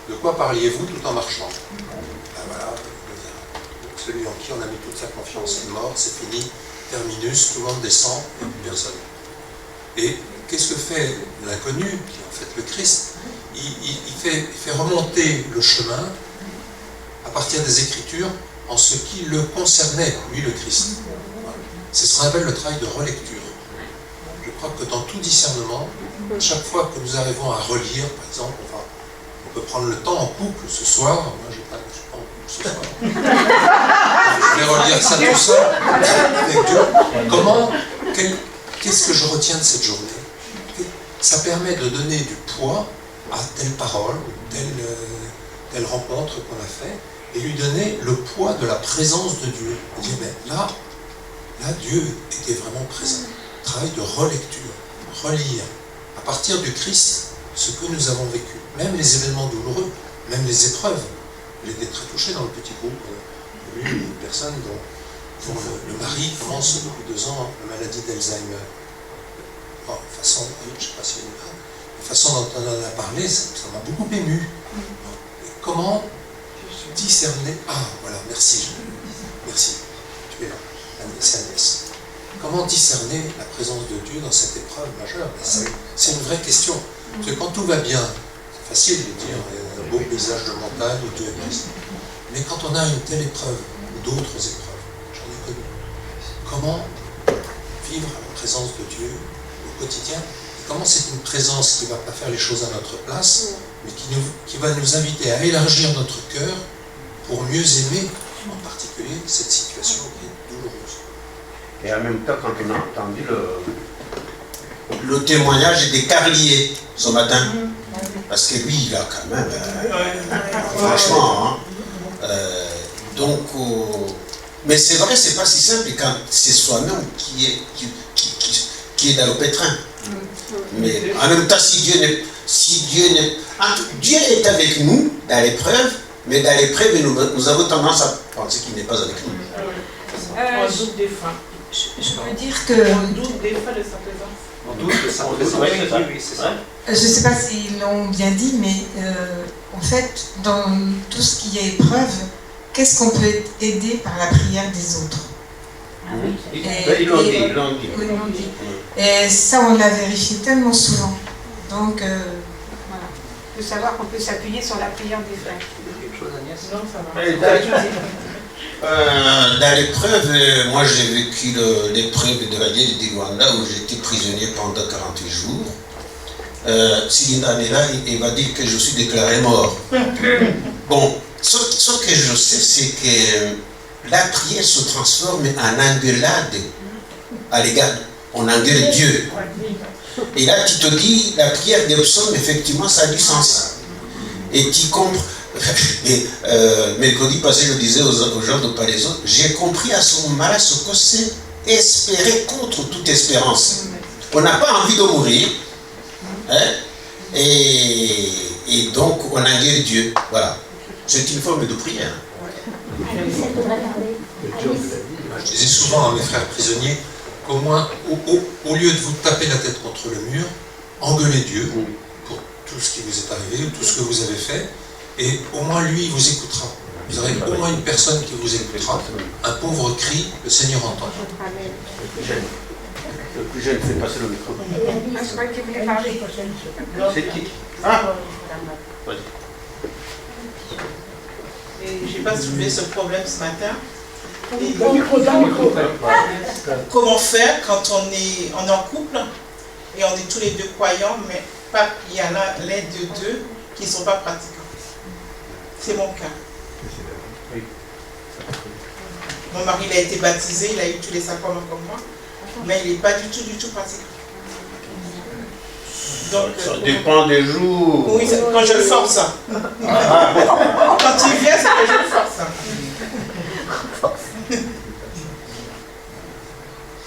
De quoi parliez-vous tout en marchant? Ben voilà, celui en qui on a mis toute sa confiance est mort, c'est fini, terminus, tout le monde descend, et plus personne. Et qu'est-ce que fait l'inconnu, qui est en fait le Christ? Il fait remonter le chemin à partir des Écritures en ce qui le concernait, lui le Christ. Voilà. C'est ce qu'on appelle le travail de relecture. Je crois que dans tout discernement, chaque fois que nous arrivons à relire, par exemple, on peut prendre le temps en couple ce soir. Moi, je ne suis pas en couple ce soir. Je vais relire ça tout seul avec Dieu. Qu'est-ce que je retiens de cette journée? Ça permet de donner du poids à telle parole ou telle rencontre qu'on a fait et lui donner le poids de la présence de Dieu. On dit, ben, là, Dieu était vraiment présent. Travail de relecture, relire à partir du Christ ce que nous avons vécu. Même les événements douloureux, même les épreuves. Il était très touché dans le petit groupe. Une personne dont le mari commence depuis 2 ans la maladie d'Alzheimer. Bon, je ne sais pas si la façon dont on en a parlé, ça m'a beaucoup ému. Et comment discerner... Ah, voilà, merci. Tu es là, c'est Agnès. Comment discerner la présence de Dieu dans cette épreuve majeure? C'est une vraie question. Parce que quand tout va bien, c'est facile de dire un beau paysage de montagne ou Dieu est présent. Mais quand on a une telle épreuve ou d'autres épreuves, j'en ai connu, comment vivre la présence de Dieu au quotidien? Et comment c'est une présence qui ne va pas faire les choses à notre place, mais qui va nous inviter à élargir notre cœur pour mieux aimer, en particulier, cette situation qui est douloureuse. Et en même temps, quand on a entendu le témoignage des Carliers ce matin, parce que lui, il a quand même, franchement, mais c'est vrai, c'est pas si simple quand c'est soi-même qui est dans le pétrin. Mais en même temps, Dieu est avec nous dans l'épreuve, mais dans l'épreuve, nous avons tendance à penser qu'il n'est pas avec nous. On doute des fois. Je peux dire que... On doute des fois de sa présence. On doute de sa présence. Oui, c'est ça. Je ne sais pas s'ils l'ont bien dit, mais en fait, dans tout ce qui est épreuve, qu'est-ce qu'on peut aider par la prière des autres? Ils l'ont dit. Et ça, on l'a vérifié tellement souvent. Donc, voilà. De savoir qu'on peut s'appuyer sur la prière des frères. Quelque chose, Agnès? Non, ça va. Dans l'épreuve, moi j'ai vécu l'épreuve de la guerre du Rwanda où j'étais prisonnier pendant 48 jours. Si Linda est là, il va dire que je suis déclaré mort. Bon, ce que je sais, c'est que la prière se transforme en engueulade à l'égard. On engueule Dieu. Et là, tu te dis, la prière des psaumes, effectivement, ça a du sens. Et tu comprends. Et mercredi passé, je disais aux gens de Palaiso, j'ai compris à ce moment-là ce que c'est espérer contre toute espérance. On n'a pas envie de mourir. Hein? Et donc, on engueule Dieu. Voilà. C'est une forme de prière. Je disais souvent à mes frères prisonniers qu'au moins, au lieu de vous taper la tête contre le mur, engueulez Dieu pour tout ce qui vous est arrivé, tout ce que vous avez fait, et au moins lui, il vous écoutera. Vous aurez au moins une personne qui vous écoutera. Un pauvre cri, le Seigneur entend. Le plus jeune fait passer le micro. Je crois que tu voulais parler. C'est qui? Ah, vas-y. J'ai pas soulevé ce problème ce matin. Comment faire quand on est en couple et on est tous les deux croyants, mais pas il y en a l'un de deux qui ne sont pas pratiquants. C'est mon cas. Mon mari il a été baptisé, il a eu tous les sacrements comme moi, mais il n'est pas du tout pratiquant. Donc, ça dépend des jours. Oui, quand je le force. Quand il vient, c'est que je le force.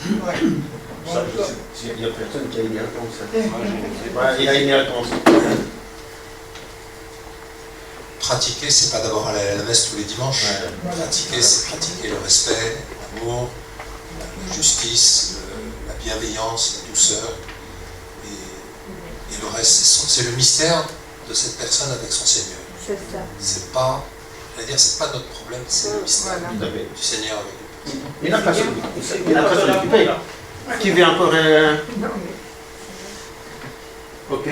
Ouais. Il n'y a personne qui a une réponse. Il y a une réponse. Pratiquer, c'est pas d'abord aller à la messe tous les dimanches. Pratiquer, c'est pratiquer le respect, l'amour, la justice, la bienveillance, la douceur. Et le reste, c'est le mystère de cette personne avec son Seigneur. C'est ça. C'est pas, c'est pas notre problème, c'est le mystère du Seigneur avec nous. Il n'a pas personne occupé là. Qui vient encore Ok.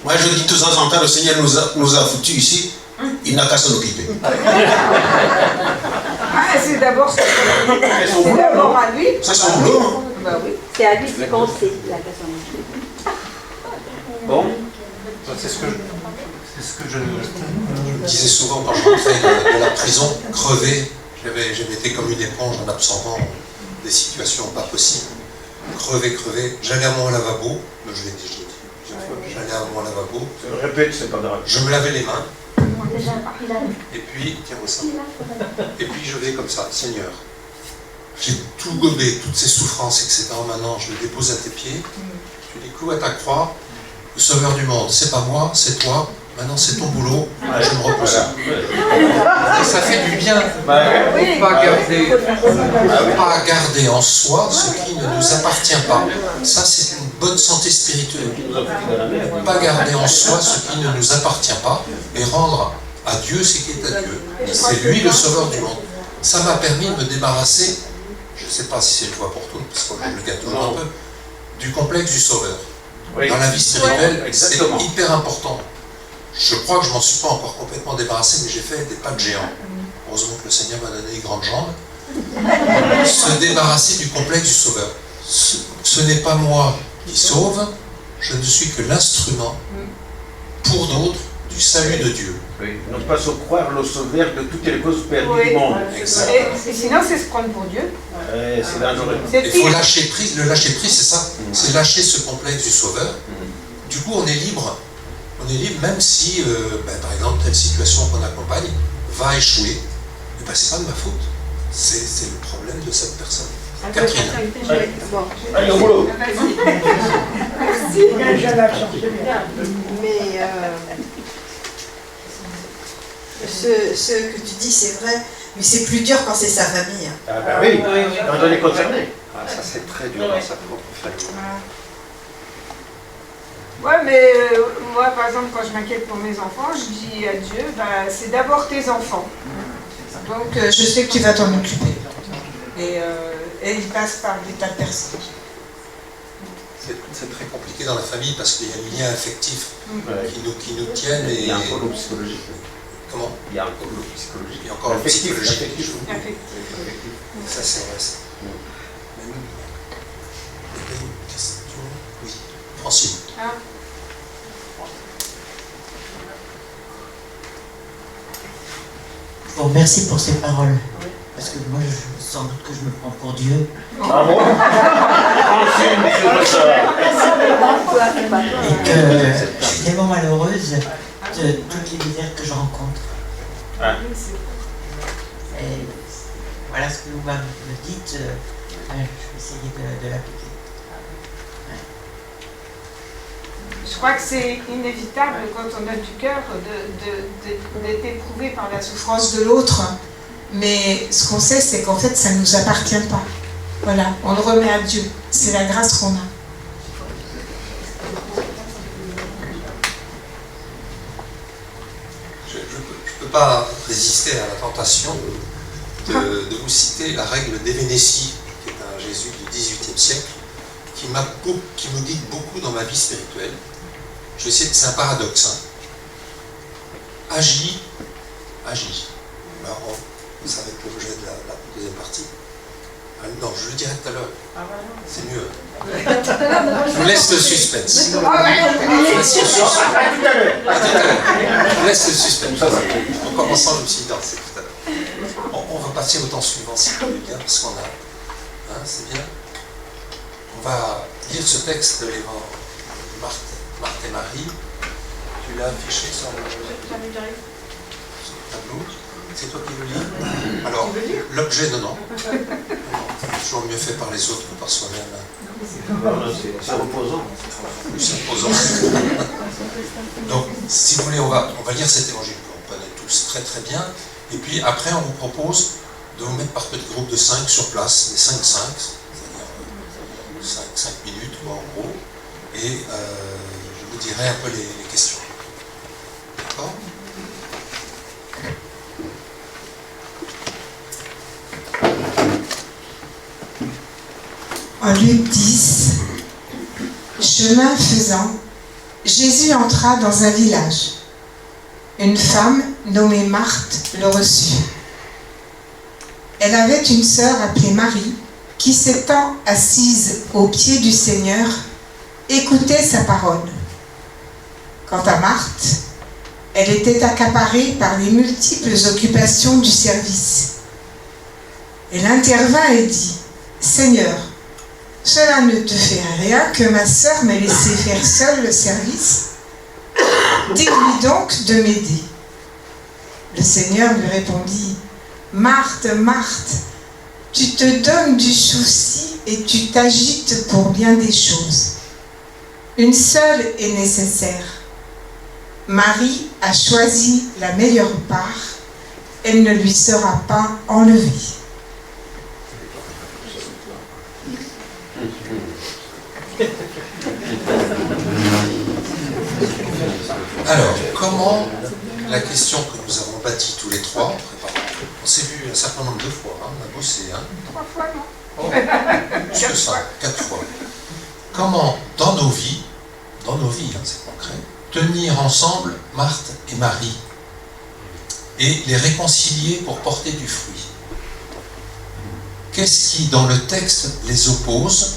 Moi, je dis de temps en temps, le Seigneur nous a foutus ici, il n'a qu'à s'en occuper. C'est d'abord à lui. C'est son boulot. Bah oui. C'est à lui de penser, la personne. Bon. C'est ce que je me disais souvent quand je rentrais de la prison, crevé. J'avais été comme une éponge en absorbant des situations pas possibles. Crevé. J'allais à mon lavabo, mais je l'ai déjà dit plusieurs fois, j'allais à mon lavabo. Répète, c'est pas grave. Je me lavais les mains. Et puis, tiens-moi ça. Et puis je vais comme ça, Seigneur. J'ai tout gobé, toutes ces souffrances, etc. Maintenant, je le dépose à tes pieds. Tu les cloues à ta croix. Le sauveur du monde, c'est pas moi, c'est toi. Maintenant, c'est ton boulot. Je me repose. Et ça fait du bien. Pas garder en soi ce qui ne nous appartient pas. Ça, c'est une bonne santé spirituelle. Pas garder en soi ce qui ne nous appartient pas et rendre à Dieu ce qui est à Dieu. C'est lui le sauveur du monde. Ça m'a permis de me débarrasser, je ne sais pas si c'est une fois pour toutes, parce que je le garde toujours un peu, du complexe du sauveur. Dans la vie spirituelle, c'est hyper important. Je crois que je ne m'en suis pas encore complètement débarrassé, mais j'ai fait des pas de géant. Heureusement que le Seigneur m'a donné des grandes jambes. Se débarrasser du complexe du sauveur. Ce n'est pas moi qui sauve, je ne suis que l'instrument pour d'autres du salut de Dieu. Oui. Ne pas se croire le sauveur de toutes les causes perdues du monde. Et sinon, c'est se prendre pour Dieu. C'est dangereux. Il faut lâcher prise. Le lâcher prise, c'est ça. C'est lâcher ce complexe du sauveur. Du coup, on est libre. On est libre même si, par exemple, telle situation qu'on accompagne va échouer. Et c'est pas de ma faute. C'est le problème de cette personne. Catherine. Allez, au boulot. Merci. Mais ce que tu dis, c'est vrai, mais c'est plus dur quand c'est sa famille. Ah ben oui, quand on est concerné. Ça c'est très dur dans sa propre famille. Ouais, mais moi, par exemple, quand je m'inquiète pour mes enfants, je dis à Dieu, c'est d'abord tes enfants. Donc, je sais que tu vas t'en occuper. Et il passe par des tas de personnes. C'est très compliqué dans la famille parce qu'il y a un lien affectif qui nous tiennent. Et il y a encore le psychologique. Comment? Il y a encore le psychologique. Il y a encore le psychologique. Affectif. Ça, c'est vrai. Ça. Il y avait une question. Francine. Je vous remercie pour ces paroles. Parce que moi, sans doute que je me prends pour Dieu. Ah bon? Et que je suis tellement malheureuse de toutes les misères que je rencontre. Et voilà ce que vous me dites. Je vais essayer de l'appliquer. Je crois que c'est inévitable quand on a du cœur d'être éprouvé par la souffrance De l'autre, mais ce qu'on sait, c'est qu'en fait, ça ne nous appartient pas. Voilà, on le remet à Dieu. C'est la grâce qu'on a. Je ne peux pas résister à la tentation de vous citer la règle d'Evénétie, qui est un Jésus du XVIIIe siècle, qui me guide beaucoup dans ma vie spirituelle. Je vais essayer, c'est un paradoxe. Hein. Agis. Alors, ça va être l'objet de la deuxième partie. Non, je le dirai tout à l'heure. C'est mieux. Je vous laisse le suspense. Je vous laisse le suspense. En commençant, je me suis dit, non, c'est tout à l'heure. On va passer au temps suivant, si vous voulez bien, parce qu'on a... Hein, c'est bien. On va lire ce texte de l'évangile Marthe et Marie. Tu l'as affiché sur le tableau. C'est toi qui le lis. Alors, l'objet, non. Toujours mieux fait par les autres que par soi-même. C'est reposant. C'est reposant. Donc, si vous voulez, on va lire cet évangile qu'on connaît tous très très bien. Et puis après, on vous propose de vous mettre par petits groupes de 5 sur place, les 5-5, c'est-à-dire 5 minutes, en gros. Et je vous dirai un peu les questions. D'accord ? En Luc 10, chemin faisant, Jésus entra dans un village. Une femme nommée Marthe le reçut. Elle avait une sœur appelée Marie qui, s'étant assise aux pieds du Seigneur, écoutait sa parole. Quant à Marthe, elle était accaparée par les multiples occupations du service. Elle intervint et dit : « Seigneur, cela ne te fait rien que ma sœur m'ait laissé faire seule le service. Dis-lui donc de m'aider. » Le Seigneur lui répondit : « Marthe, Marthe, tu te donnes du souci et tu t'agites pour bien des choses. Une seule est nécessaire. Marie a choisi la meilleure part, elle ne lui sera pas enlevée. » Alors, comment la question que nous avons bâtie tous les trois, on s'est vu un certain nombre de fois, hein, on a bossé. 3 fois, non ? Oh, plus que ça, 4 fois. Comment, dans nos vies, hein, c'est concret, tenir ensemble Marthe et Marie et les réconcilier pour porter du fruit. Qu'est-ce qui, dans le texte, les oppose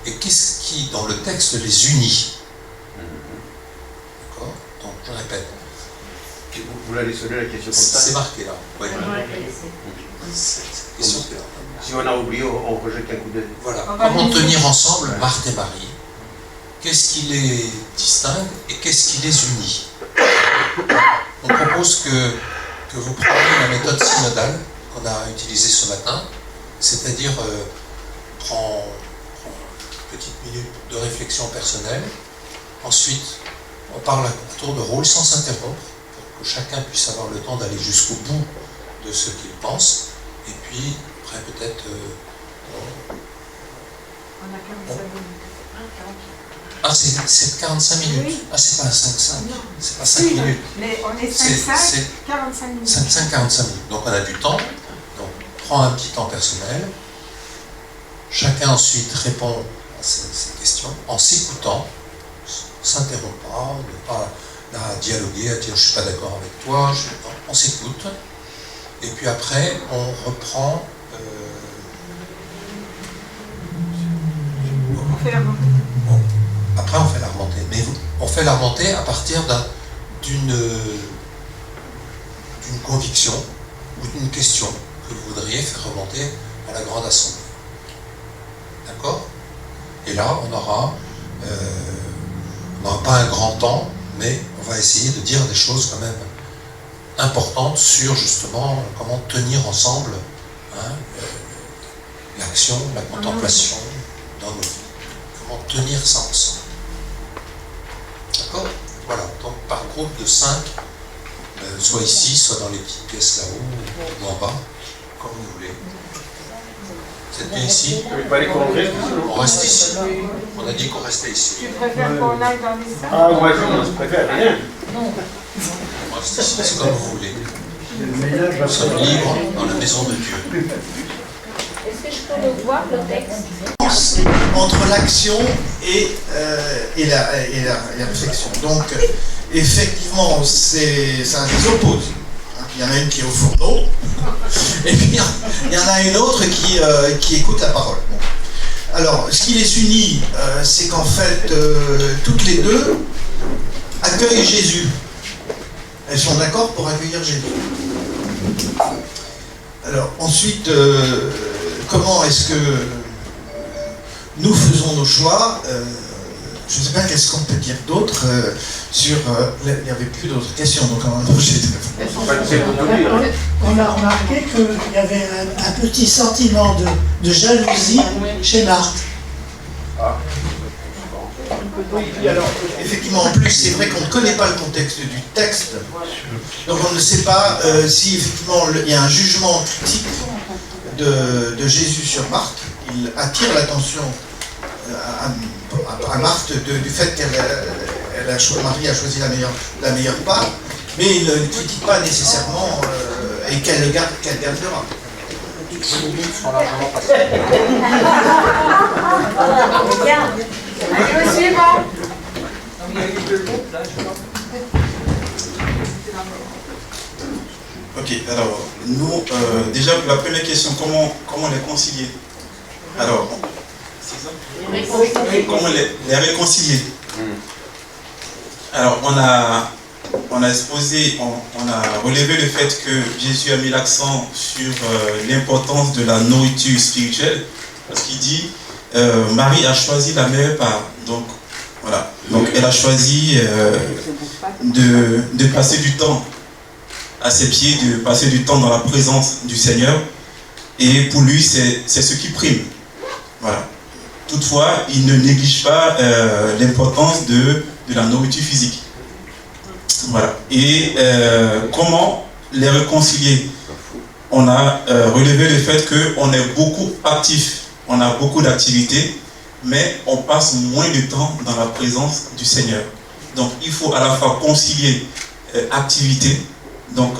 et qu'est-ce qui, dans le texte, les unit? D'accord? Donc, je répète. Vous l'avez sonné la question comme ça? C'est marqué là. Oui. C'est la question qui est là. Si on a oublié, on rejette un coup d'œil. Voilà. Comment tenir ensemble Marthe et Marie? Qu'est-ce qui les distingue et qu'est-ce qui les unit? On propose que vous preniez la méthode synodale qu'on a utilisée ce matin, c'est-à-dire prendre une petite minute de réflexion personnelle. Ensuite, on parle à tour de rôle sans s'interrompre, pour que chacun puisse avoir le temps d'aller jusqu'au bout de ce qu'il pense. Et puis, après, peut-être... On a 45 minutes. Ah, c'est 45 minutes. Oui. Ah, c'est pas 5-5. C'est pas 5 Oui, minutes. mais on est 5-5, C'est 45 minutes. 5-5-45 minutes. Donc, on a du temps. Donc, prends un petit temps personnel. Chacun ensuite répond à ces questions en s'écoutant, s'interrompt pas, ne pas à dialoguer, à dire je suis pas d'accord avec toi. On s'écoute. Et puis après, on reprend. On fait la Après, on fait la remontée. Mais on fait la remontée à partir d'une conviction ou d'une question que vous voudriez faire remonter à la grande assemblée. D'accord? Et là, on n'aura pas un grand temps, mais on va essayer de dire des choses quand même importantes sur justement comment tenir ensemble l'action, la contemplation dans nos vies. Comment tenir ça ensemble. D'accord? Voilà, donc par groupe de 5, soit ici, soit dans les petites pièces là-haut, ou en bas, comme vous voulez. Vous êtes bien ici? On reste ici. On a dit qu'on restait ici. Tu préfères qu'on aille dans les salles? Ah, moi je préfère rien. On reste ici, c'est comme vous voulez. Nous sommes libres dans la maison de Dieu. Est-ce que je peux le voir, le texte? Entre l'action et la réflexion. Donc, effectivement, ça les oppose. Il y en a une qui est au fourneau, et puis il y en a une autre qui écoute la parole. Bon. Alors, ce qui les unit, c'est qu'en fait, toutes les deux accueillent Jésus. Elles sont d'accord pour accueillir Jésus. Alors, ensuite, comment est-ce que nous faisons nos choix? Je ne sais pas qu'est-ce qu'on peut dire d'autre sur... il n'y avait plus d'autres questions, donc on a remarqué qu'il y avait un petit sentiment de jalousie chez Marthe. Oui, alors, effectivement, en plus, c'est vrai qu'on ne connaît pas le contexte du texte, donc on ne sait pas si effectivement il y a un jugement critique de Jésus sur Marthe. Il attire l'attention à Marthe du fait Marie a choisi la meilleure part, mais il ne critique pas nécessairement et qu'elle gardera. Allez, au suivant. Ok, alors, nous, déjà, la première question, comment les concilier? Alors, comment les réconcilier? Alors, on a exposé, on a relevé le fait que Jésus a mis l'accent sur l'importance de la nourriture spirituelle, parce qu'il dit, Marie a choisi la meilleure part. Donc, voilà. Donc, elle a choisi de passer du temps à ses pieds, de passer du temps dans la présence du Seigneur. Et pour lui, c'est ce qui prime. Voilà. Toutefois, il ne néglige pas l'importance de la nourriture physique. Voilà. Et comment les réconcilier? On a relevé le fait qu'on est beaucoup actif, on a beaucoup d'activités, mais on passe moins de temps dans la présence du Seigneur. Donc il faut à la fois concilier activité, donc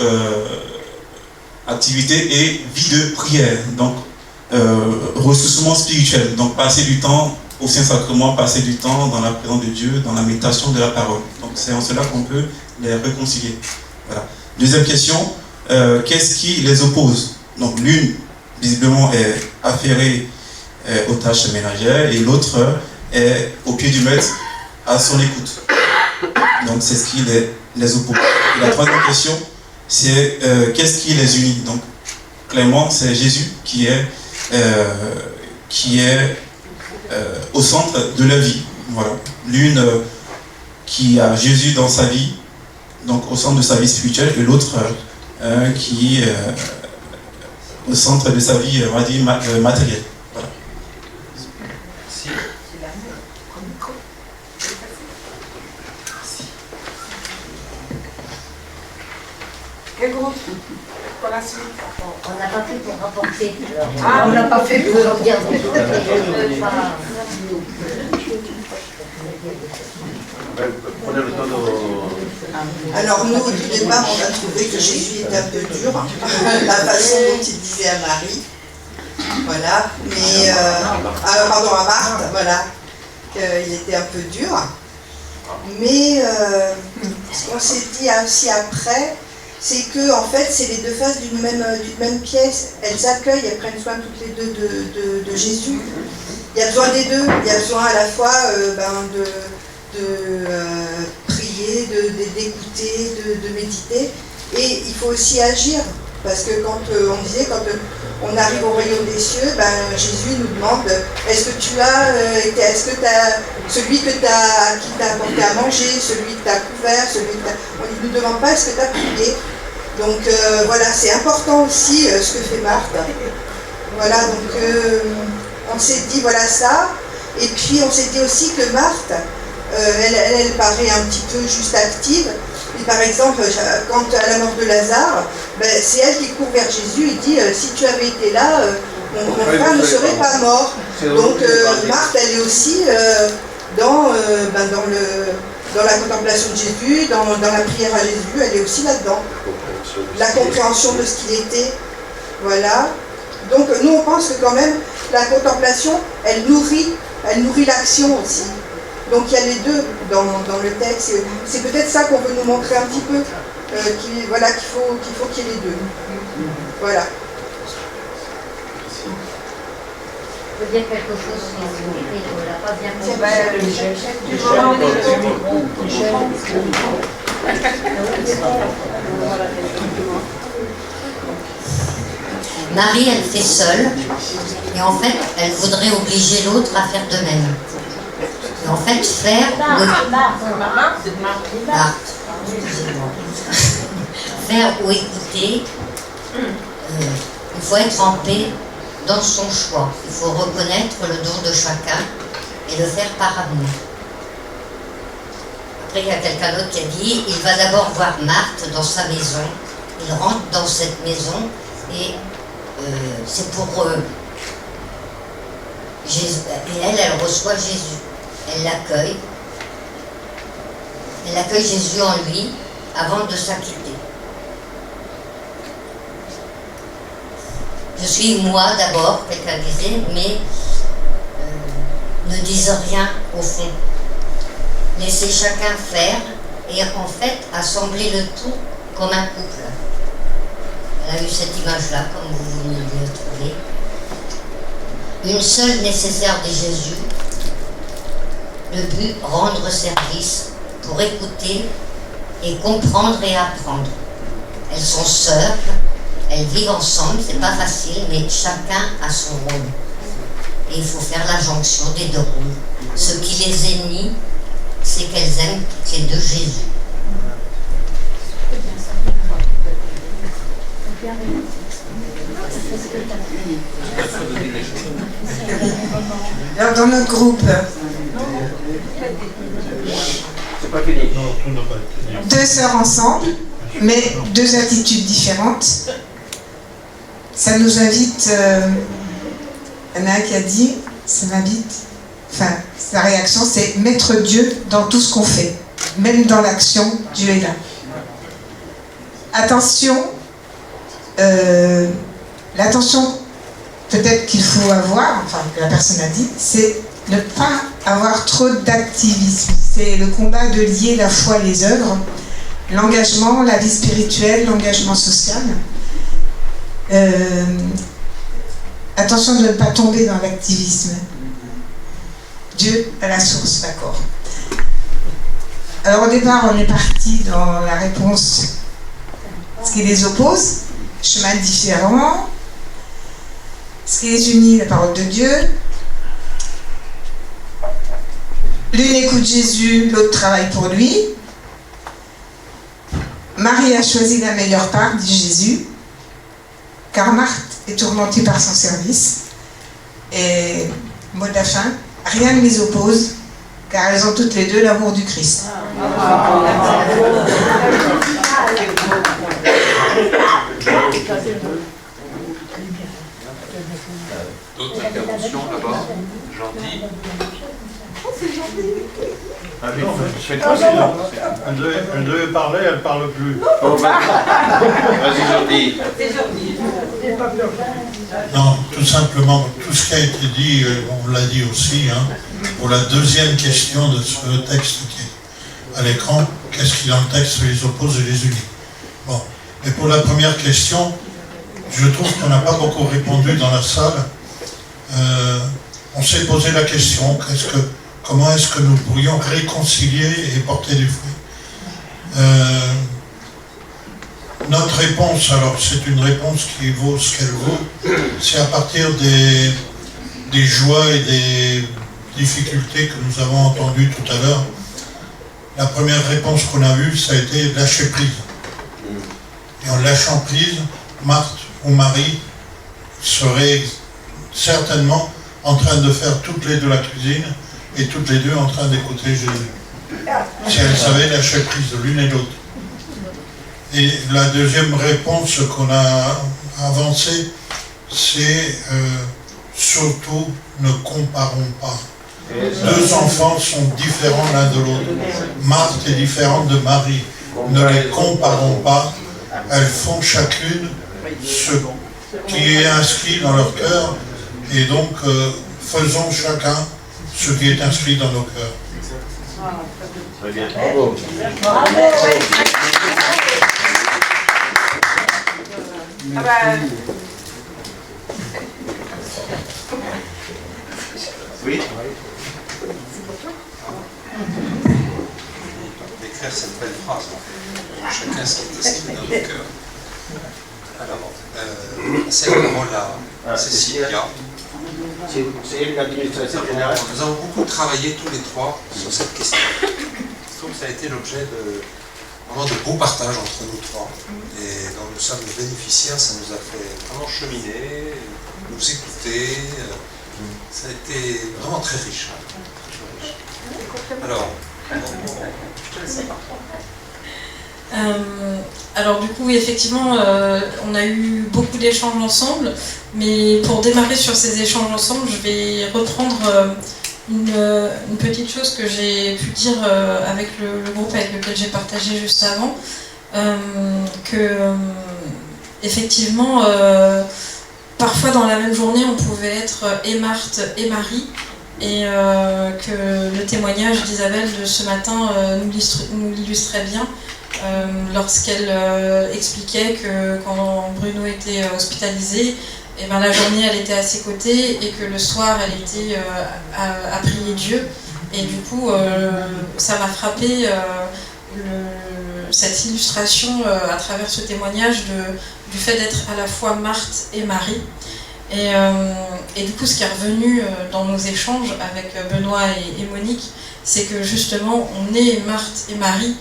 activité et vie de prière, donc ressourcement spirituel, donc passer du temps au Saint-Sacrement, passer du temps dans la présence de Dieu, dans la méditation de la parole. Donc c'est en cela qu'on peut les réconcilier. Voilà. Deuxième question, qu'est-ce qui les oppose? Donc l'une, visiblement, est affairée aux tâches ménagères et l'autre est au pied du maître à son écoute. Donc c'est ce qui les oppose. Et la troisième question, c'est qu'est-ce qui les unit? Donc clairement, c'est Jésus qui est au centre de la vie. Voilà. L'une qui a Jésus dans sa vie, donc au centre de sa vie spirituelle, et l'autre qui est au centre de sa vie, on va dire, matérielle. Voilà. Quel groupe pour la suite? On n'a pas fait pour rapporter. Ah, on n'a pas fait pour dire. Alors nous, au départ, on a trouvé que Jésus était un peu dur, la façon dont il disait à Marie, voilà, mais, pardon, à Marthe, voilà, qu'il était un peu dur, mais ce qu'on s'est dit aussi après, c'est que en fait, c'est les deux faces d'une même pièce, elles accueillent, elles prennent soin toutes les deux de Jésus, il y a besoin des deux. Il y a besoin à la fois de prier, d'écouter, de méditer. Et il faut aussi agir. Parce que quand on disait, quand on arrive au royaume des cieux, Jésus nous demande, est-ce que tu as été, est-ce que tu as celui qui t'a apporté à manger, celui qui t'a couvert, on ne nous demande pas est-ce que tu as prié. Donc voilà, c'est important aussi ce que fait Marthe. Voilà, donc on s'est dit voilà ça. Et puis on s'est dit aussi que Marthe, elle paraît un petit peu juste active. Et par exemple, quand à la mort de Lazare, c'est elle qui court vers Jésus et dit si tu avais été là, mon frère ne serait pas mort. Donc Marthe, elle est aussi dans la contemplation de Jésus, dans la prière à Jésus, elle est aussi là-dedans. La compréhension de ce qu'il était. Voilà. Donc nous, on pense que quand même, la contemplation, elle nourrit l'action aussi. Donc il y a les deux dans le texte. C'est peut-être ça qu'on veut nous montrer un petit peu, qu'il faut qu'il y ait les deux. Voilà. Je peux dire quelque chose si vous voulez, on l'a pas bien compris. Marie, elle fait seule, et en fait, elle voudrait obliger l'autre à faire de même. Et en fait, faire ou écouter, il faut être en paix dans son choix. Il faut reconnaître le don de chacun et le faire par amour. Après, il y a quelqu'un d'autre qui a dit, il va d'abord voir Marthe dans sa maison. Il rentre dans cette maison et c'est pour Jésus. Et elle reçoit Jésus. Elle l'accueille. Elle accueille Jésus en lui avant de s'acquitter. Je suis moi d'abord, quelqu'un disait, mais ne disent rien au fond. Laissez chacun faire et en fait assembler le tout comme un couple. Elle a eu cette image-là, comme vous venez de le trouver. Une seule nécessaire de Jésus. Le but, rendre service pour écouter et comprendre et apprendre. Elles sont sœurs, elles vivent ensemble, c'est pas facile, mais chacun a son rôle. Et il faut faire la jonction des deux rôles. Ce qui les unit, c'est qu'elles aiment toutes les deux Jésus. Alors dans notre groupe, deux sœurs ensemble, mais deux attitudes différentes. Ça nous invite, il y en a un qui a dit, ça m'invite, enfin sa réaction c'est mettre Dieu dans tout ce qu'on fait, même dans l'action, Dieu est là. Attention, l'attention peut-être qu'il faut avoir, enfin que la personne a dit, c'est ne pas avoir trop d'activisme. C'est le combat de lier la foi et les œuvres, l'engagement, la vie spirituelle, l'engagement social. Attention de ne pas tomber dans l'activisme. Dieu à la source, d'accord. Alors au départ, on est parti dans la réponse, ce qui les oppose, chemin différent, ce qui les unit, la parole de Dieu. L'une écoute Jésus, l'autre travaille pour lui. Marie a choisi la meilleure part, dit Jésus, car Marthe est tourmentée par son service. Et mot de la fin, rien ne les oppose, car elles ont toutes les deux l'amour du Christ. D'autres interventions là-bas? Gentil. Elle devait parler, elle ne parle plus. Vas-y, Jordi. Non, tout simplement, tout ce qui a été dit, on l'a dit aussi, pour la deuxième question de ce texte qui est à l'écran, qu'est-ce qui dans le texte les oppose et les unit? Bon, mais pour la première question, je trouve qu'on n'a pas beaucoup répondu dans la salle. on s'est posé la question, comment est-ce que nous pourrions réconcilier et porter du fruit. Notre réponse, alors c'est une réponse qui vaut ce qu'elle vaut, c'est à partir des joies et des difficultés que nous avons entendues tout à l'heure. La première réponse qu'on a eue, ça a été lâcher prise. Et en lâchant prise, Marthe ou Marie seraient certainement en train de faire toutes les deux la cuisine et toutes les deux en train d'écouter Jésus. Si elles savaient lâcher prise l'une et l'autre. Et la deuxième réponse qu'on a avancée, c'est surtout ne comparons pas. Deux enfants sont différents l'un de l'autre. Marthe est différente de Marie. Ne les comparons pas. Elles font chacune ce qui est inscrit dans leur cœur. Et donc, faisons chacun ce qui est inscrit dans nos cœurs. Très bien. Bravo. Ah bah... Oui. D'écrire cette belle phrase, chacun ce qui est inscrit dans le cœur. Alors, c'est la parole à Cécilia. C'est elle l'administration générale. Nous avons beaucoup travaillé tous les trois sur cette question. Je trouve que ça a été l'objet de vraiment de beaux partages entre nous trois. Et dont nous sommes les bénéficiaires, ça nous a fait vraiment cheminer, nous écouter. Ça a été vraiment très riche. Alors, je te laisse alors du coup, effectivement, on a eu beaucoup d'échanges ensemble, mais pour démarrer sur ces échanges ensemble, je vais reprendre une petite chose que j'ai pu dire avec le groupe avec lequel j'ai partagé juste avant, que effectivement, parfois dans la même journée, on pouvait être et Marthe et Marie, et que le témoignage d'Isabelle de ce matin nous l'illustrait bien. Lorsqu'elle expliquait que quand Bruno était hospitalisé, et ben la journée elle était à ses côtés et que le soir elle était à prier Dieu. Et du coup ça m'a frappé cette illustration à travers ce témoignage du fait d'être à la fois Marthe et Marie. Et du coup ce qui est revenu dans nos échanges avec Benoît et Monique, c'est que justement on est Marthe et Marie.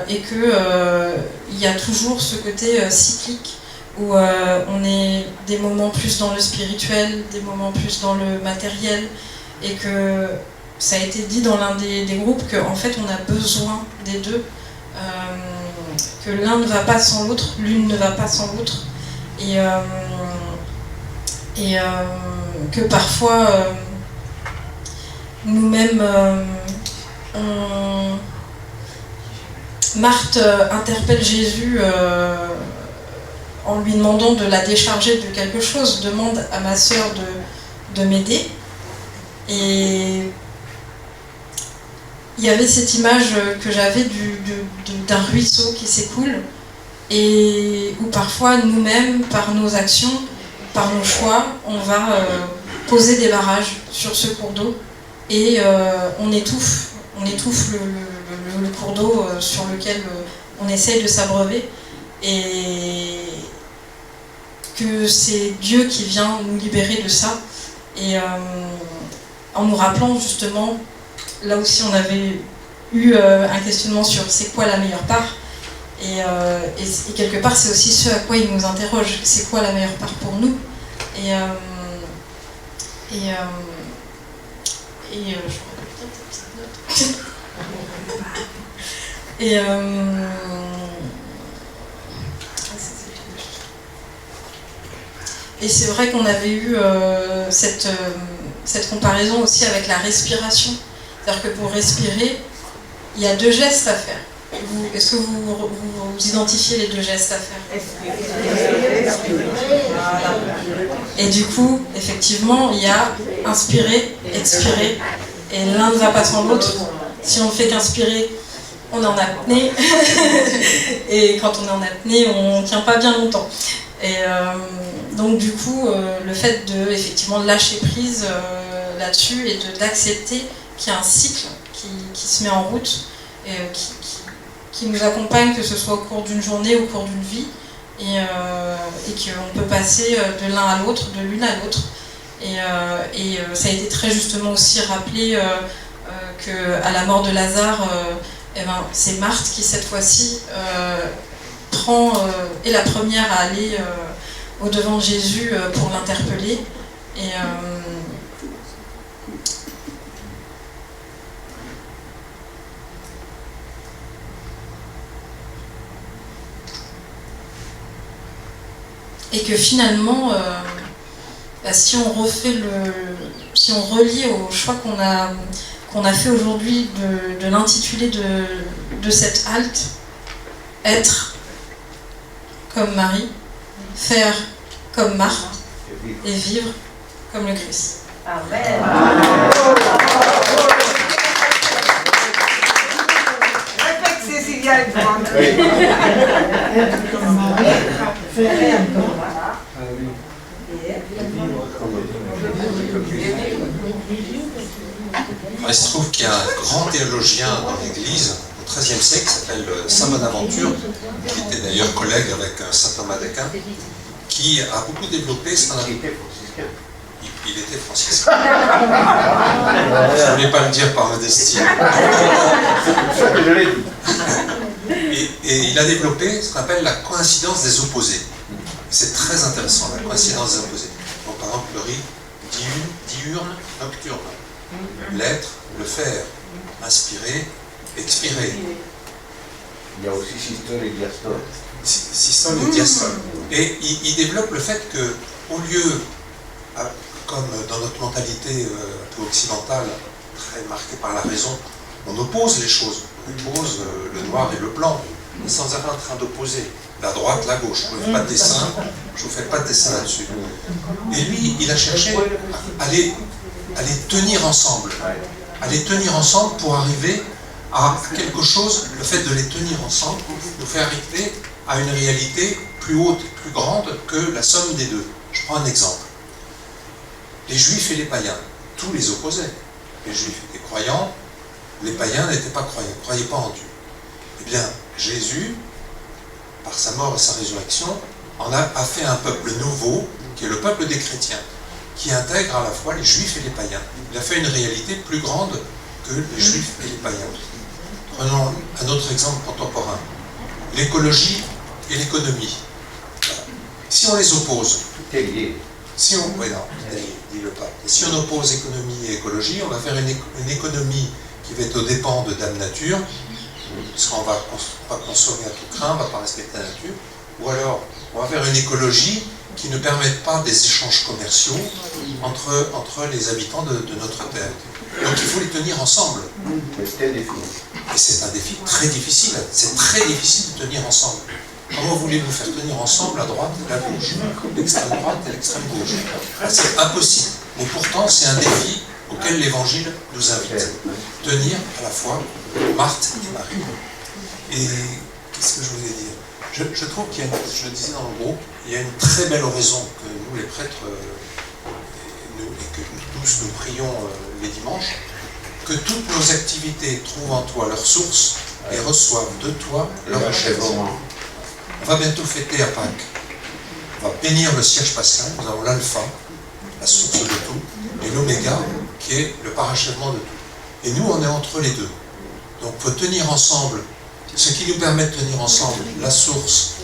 Et qu'il y a toujours ce côté cyclique où on est des moments plus dans le spirituel, des moments plus dans le matériel, et que ça a été dit dans l'un des groupes qu'en fait on a besoin des deux, que l'un ne va pas sans l'autre, l'une ne va pas sans l'autre, et que parfois nous-mêmes Marthe interpelle Jésus en lui demandant de la décharger de quelque chose, demande à ma sœur de m'aider. Et il y avait cette image que j'avais d'un ruisseau qui s'écoule et où parfois nous-mêmes, par nos actions, par nos choix, on va poser des barrages sur ce cours d'eau et on étouffe le cours d'eau sur lequel on essaye de s'abreuver, et que c'est Dieu qui vient nous libérer de ça, et en nous rappelant justement, là aussi on avait eu un questionnement sur c'est quoi la meilleure part, et quelque part c'est aussi ce à quoi il nous interroge, c'est quoi la meilleure part pour nous, je et c'est vrai qu'on avait eu cette comparaison aussi avec la respiration. C'est-à-dire que pour respirer, il y a deux gestes à faire. Est-ce que vous identifiez les deux gestes à faire? Et du coup, effectivement, il y a inspirer, expirer, et l'un ne va pas sans l'autre. Si on ne fait qu'inspirer, on est en apnée, et quand on est en apnée, on ne tient pas bien longtemps. Et donc du coup, le fait de effectivement lâcher prise, là-dessus et d'accepter qu'il y a un cycle qui se met en route et qui nous accompagne, que ce soit au cours d'une journée ou au cours d'une vie, et qu'on peut passer de l'un à l'autre, de l'une à l'autre. Et ça a été très justement aussi rappelé qu'à la mort de Lazare, c'est Marthe qui cette fois-ci est la première à aller au-devant de Jésus pour l'interpeller. Et que finalement, si on relie au choix qu'on a fait aujourd'hui de l'intitulé de cette halte, être comme Marie, faire comme Marthe et vivre comme le Christ. Amen. Répète Cécilia et Être comme Marie, faire comme Marthe. Il se trouve qu'il y a un grand théologien dans l'Église au XIIIe siècle qui s'appelle Saint Bonaventure, qui était d'ailleurs collègue avec Saint Thomas d'Aquin, qui a beaucoup développé ce qu'on a... Il était franciscain. Je ne voulais pas le dire par modestie. Et il a développé ce qu'on appelle la coïncidence des opposés. C'est très intéressant, la coïncidence des opposés. Donc, par exemple, le riz diurne, nocturne. L'être, le faire, inspirer, expirer. Il y a aussi systole et diastole. Systole et diastole. Et il développe le fait que, au lieu, comme dans notre mentalité un peu occidentale, très marquée par la raison, on oppose les choses. On oppose le noir et le blanc, mais sans avoir en train d'opposer la droite, la gauche. Je ne vous fais pas de dessin là-dessus. Et lui, il a cherché à les tenir ensemble. À les tenir ensemble pour arriver à quelque chose. Le fait de les tenir ensemble nous fait arriver à une réalité plus haute, plus grande que la somme des deux. Je prends un exemple. Les juifs et les païens, tous les opposaient. Les juifs étaient croyants, les païens n'étaient pas croyants, ne croyaient pas en Dieu. Eh bien, Jésus, par sa mort et sa résurrection, a fait un peuple nouveau, qui est le peuple des chrétiens, qui intègre à la fois les juifs et les païens. Il a fait une réalité plus grande que les juifs et les païens. Prenons un autre exemple contemporain. L'écologie et l'économie. Si on les oppose, si on oppose économie et écologie, on va faire une économie qui va être aux dépens de Dame Nature, parce qu'on va consommer à tout craint, on ne va pas respecter la nature, ou alors on va faire une écologie qui ne permette pas des échanges commerciaux entre les habitants de notre terre. Donc il faut les tenir ensemble. Et c'est un défi très difficile. C'est très difficile de tenir ensemble. Comment voulez-vous faire tenir ensemble la droite et la gauche, l'extrême droite et l'extrême gauche? C'est impossible. Mais pourtant, c'est un défi auquel l'Évangile nous invite. Tenir à la fois Marthe et Marie. Et qu'est-ce que je voulais dire? Je trouve qu'il y a, je le disais dans le groupe, il y a une très belle oraison que nous, les prêtres, et que nous tous nous prions les dimanches, que toutes nos activités trouvent en toi leur source et reçoivent de toi leur achèvement. On va bientôt fêter à Pâques. On va bénir le cierge pascal. Nous avons l'alpha, la source de tout, et l'oméga, qui est le parachèvement de tout. Et nous, on est entre les deux. Donc, il faut tenir ensemble. Ce qui nous permet de tenir ensemble la source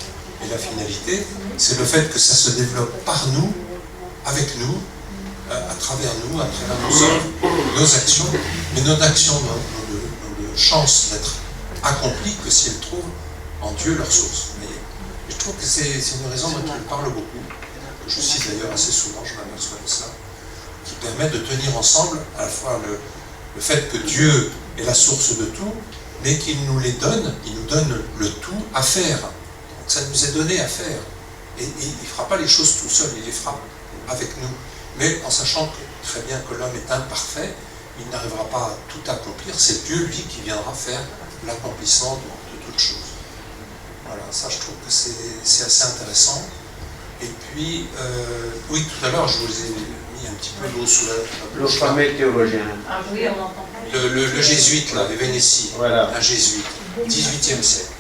et la finalité, c'est le fait que ça se développe par nous, avec nous, à travers nous, à travers nos œuvres, nos actions, mais nos actions n'ont de chance d'être accomplies que si elles trouvent en Dieu leur source. Et je trouve que c'est une raison dont il parle beaucoup, que je cite d'ailleurs assez souvent, je m'aperçois de cela, qui permet de tenir ensemble à la fois le fait que Dieu est la source de tout, mais qu'il nous les donne, il nous donne le tout à faire. Donc ça nous est donné à faire. Et il ne fera pas les choses tout seul, il les fera avec nous. Mais en sachant très bien que l'homme est imparfait, il n'arrivera pas à tout accomplir, c'est Dieu, lui, qui viendra faire l'accomplissement de toutes choses. Voilà, ça je trouve que c'est assez intéressant. Et puis, oui, tout à l'heure, je vous ai mis un petit peu l'eau sous la Le bouche. fameux théologien. Ah oui, on entend. Le jésuite, là, les Vénéties, voilà. Un jésuite, 18e siècle.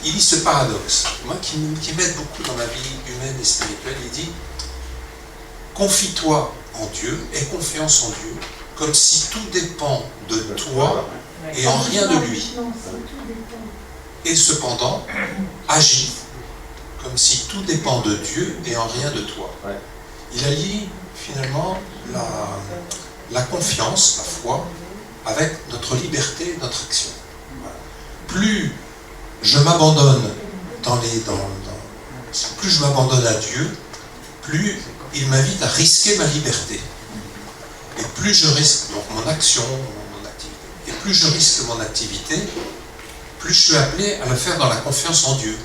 Il dit ce paradoxe, moi qui m'aide beaucoup dans ma vie humaine et spirituelle, il dit confie-toi en Dieu, aie confiance en Dieu, comme si tout dépend de toi et en rien de lui. Et cependant, agis comme si tout dépend de Dieu et en rien de toi. Il allie finalement la confiance, la foi, avec notre liberté et notre action. Voilà. Plus je m'abandonne plus je m'abandonne à Dieu, plus il m'invite à risquer ma liberté. Et plus je risque donc mon action, mon activité, et plus je risque mon activité, plus je suis appelé à le faire dans la confiance en Dieu,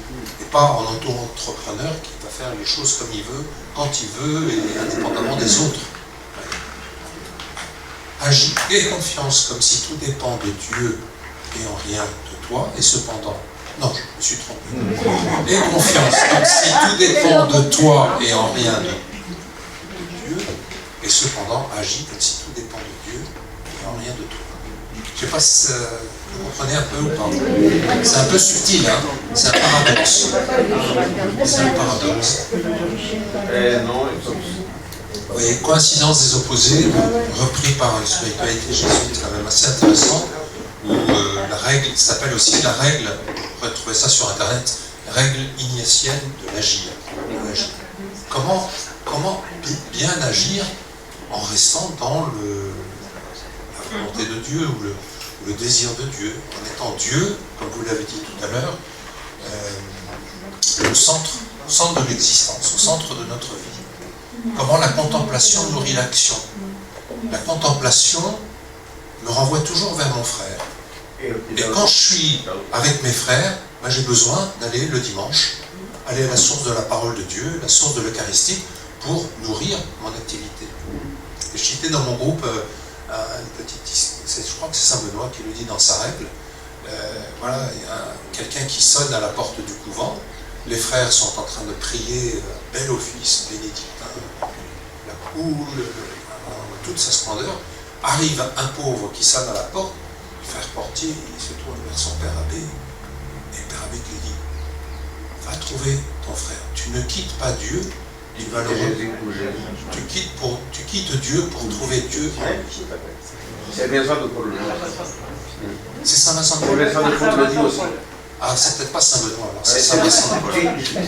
et pas en auto-entrepreneur qui va faire les choses comme il veut, quand il veut, et indépendamment des autres. Agis et confiance comme si tout dépend de Dieu et en rien de toi, et cependant, non, je me suis trompé. Et confiance comme si tout dépend de toi et en rien de Dieu, et cependant, agis comme si tout dépend de Dieu et en rien de toi. Je ne sais pas si vous comprenez un peu ou pas. C'est un peu subtil, hein. C'est un paradoxe. C'est un paradoxe. Non, vous voyez, coïncidence des opposés, repris par une spiritualité jésuite quand même assez intéressante, où la règle s'appelle aussi la règle, vous pouvez trouver ça sur internet, règle ignatienne de l'agir. Comment bien agir en restant dans la volonté de Dieu ou le désir de Dieu, en étant Dieu, comme vous l'avez dit tout à l'heure, au centre de l'existence, au centre de notre vie. Comment la contemplation nourrit l'action. La contemplation me renvoie toujours vers mon frère. Et quand je suis avec mes frères, j'ai besoin d'aller le dimanche, aller à la source de la parole de Dieu, la source de l'Eucharistie, pour nourrir mon activité. Et je citais dans mon groupe une petite, je crois que c'est Saint Benoît qui le dit dans sa règle. Voilà, il y a quelqu'un qui sonne à la porte du couvent. Les frères sont en train de prier bel office bénédictin, la coule, toute sa splendeur. Arrive un pauvre qui sonne à la porte, le frère portier, il se tourne vers son père abbé, et le père abbé lui dit, va trouver ton frère, tu ne quittes pas Dieu, il va le tu quittes Dieu pour trouver Dieu en lui. C'est bien ça de Paul le dit. C'est Saint Vincent de Paul le dit aussi. Ah, c'est peut-être pas Saint Benoît, alors c'est Saint Vincent de Paul.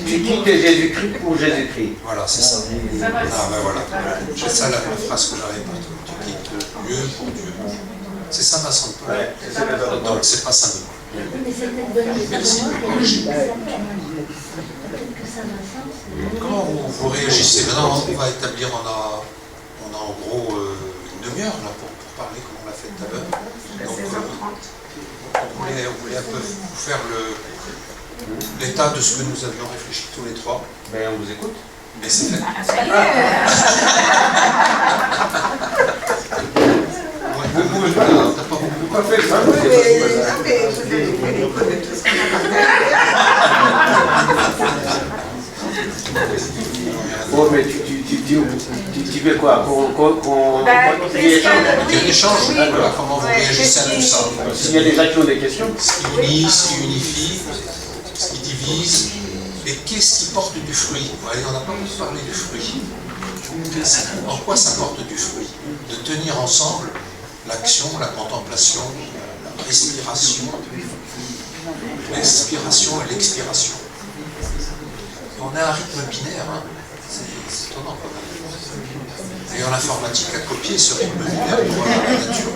Tu quittes Jésus-Christ pour Jésus-Christ. Voilà, c'est ça. Ah ben voilà, c'est ça la phrase que j'arrive pas. Tu quittes Dieu pour Dieu. C'est Saint Vincent de Paul. Donc c'est pas Saint Benoît. Merci de me corriger. Comment vous réagissez? Maintenant, on va établir, on a en gros une demi-heure là pour parler comme on l'a fait tout à l'heure. Donc, vous voulez un peu vous faire l'état de ce que nous avions réfléchi tous les trois? Ben, on vous écoute. Mais c'est fait. Vous pouvez pas faire ça. Bon, mais tu veux quoi? Qu'on échange, comment vous réagissez à tout ça? S'il y a des gens qui ont des questions. Ce qui unit, ce qui unifie, ce qui divise, et qu'est-ce qui porte du fruit? Vous voyez, on n'a pas beaucoup parlé du fruit. En quoi ça porte du fruit? De tenir ensemble l'action, la contemplation, la respiration, l'inspiration et l'expiration. On a un rythme binaire, hein. C'est étonnant quand même. D'ailleurs, l'informatique a copié ce rythme binaire pour la nature.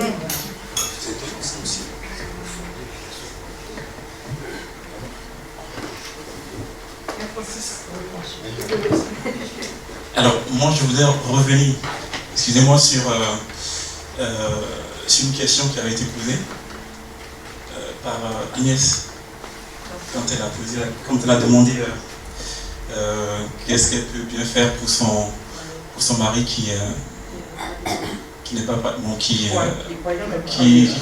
C'est étonnant ça aussi. Alors, moi, je voudrais revenir, excusez-moi, sur une question qui avait été posée par Agnès, quand elle a demandé qu'est-ce qu'elle peut bien faire pour son mari qui n'est pas bon, qui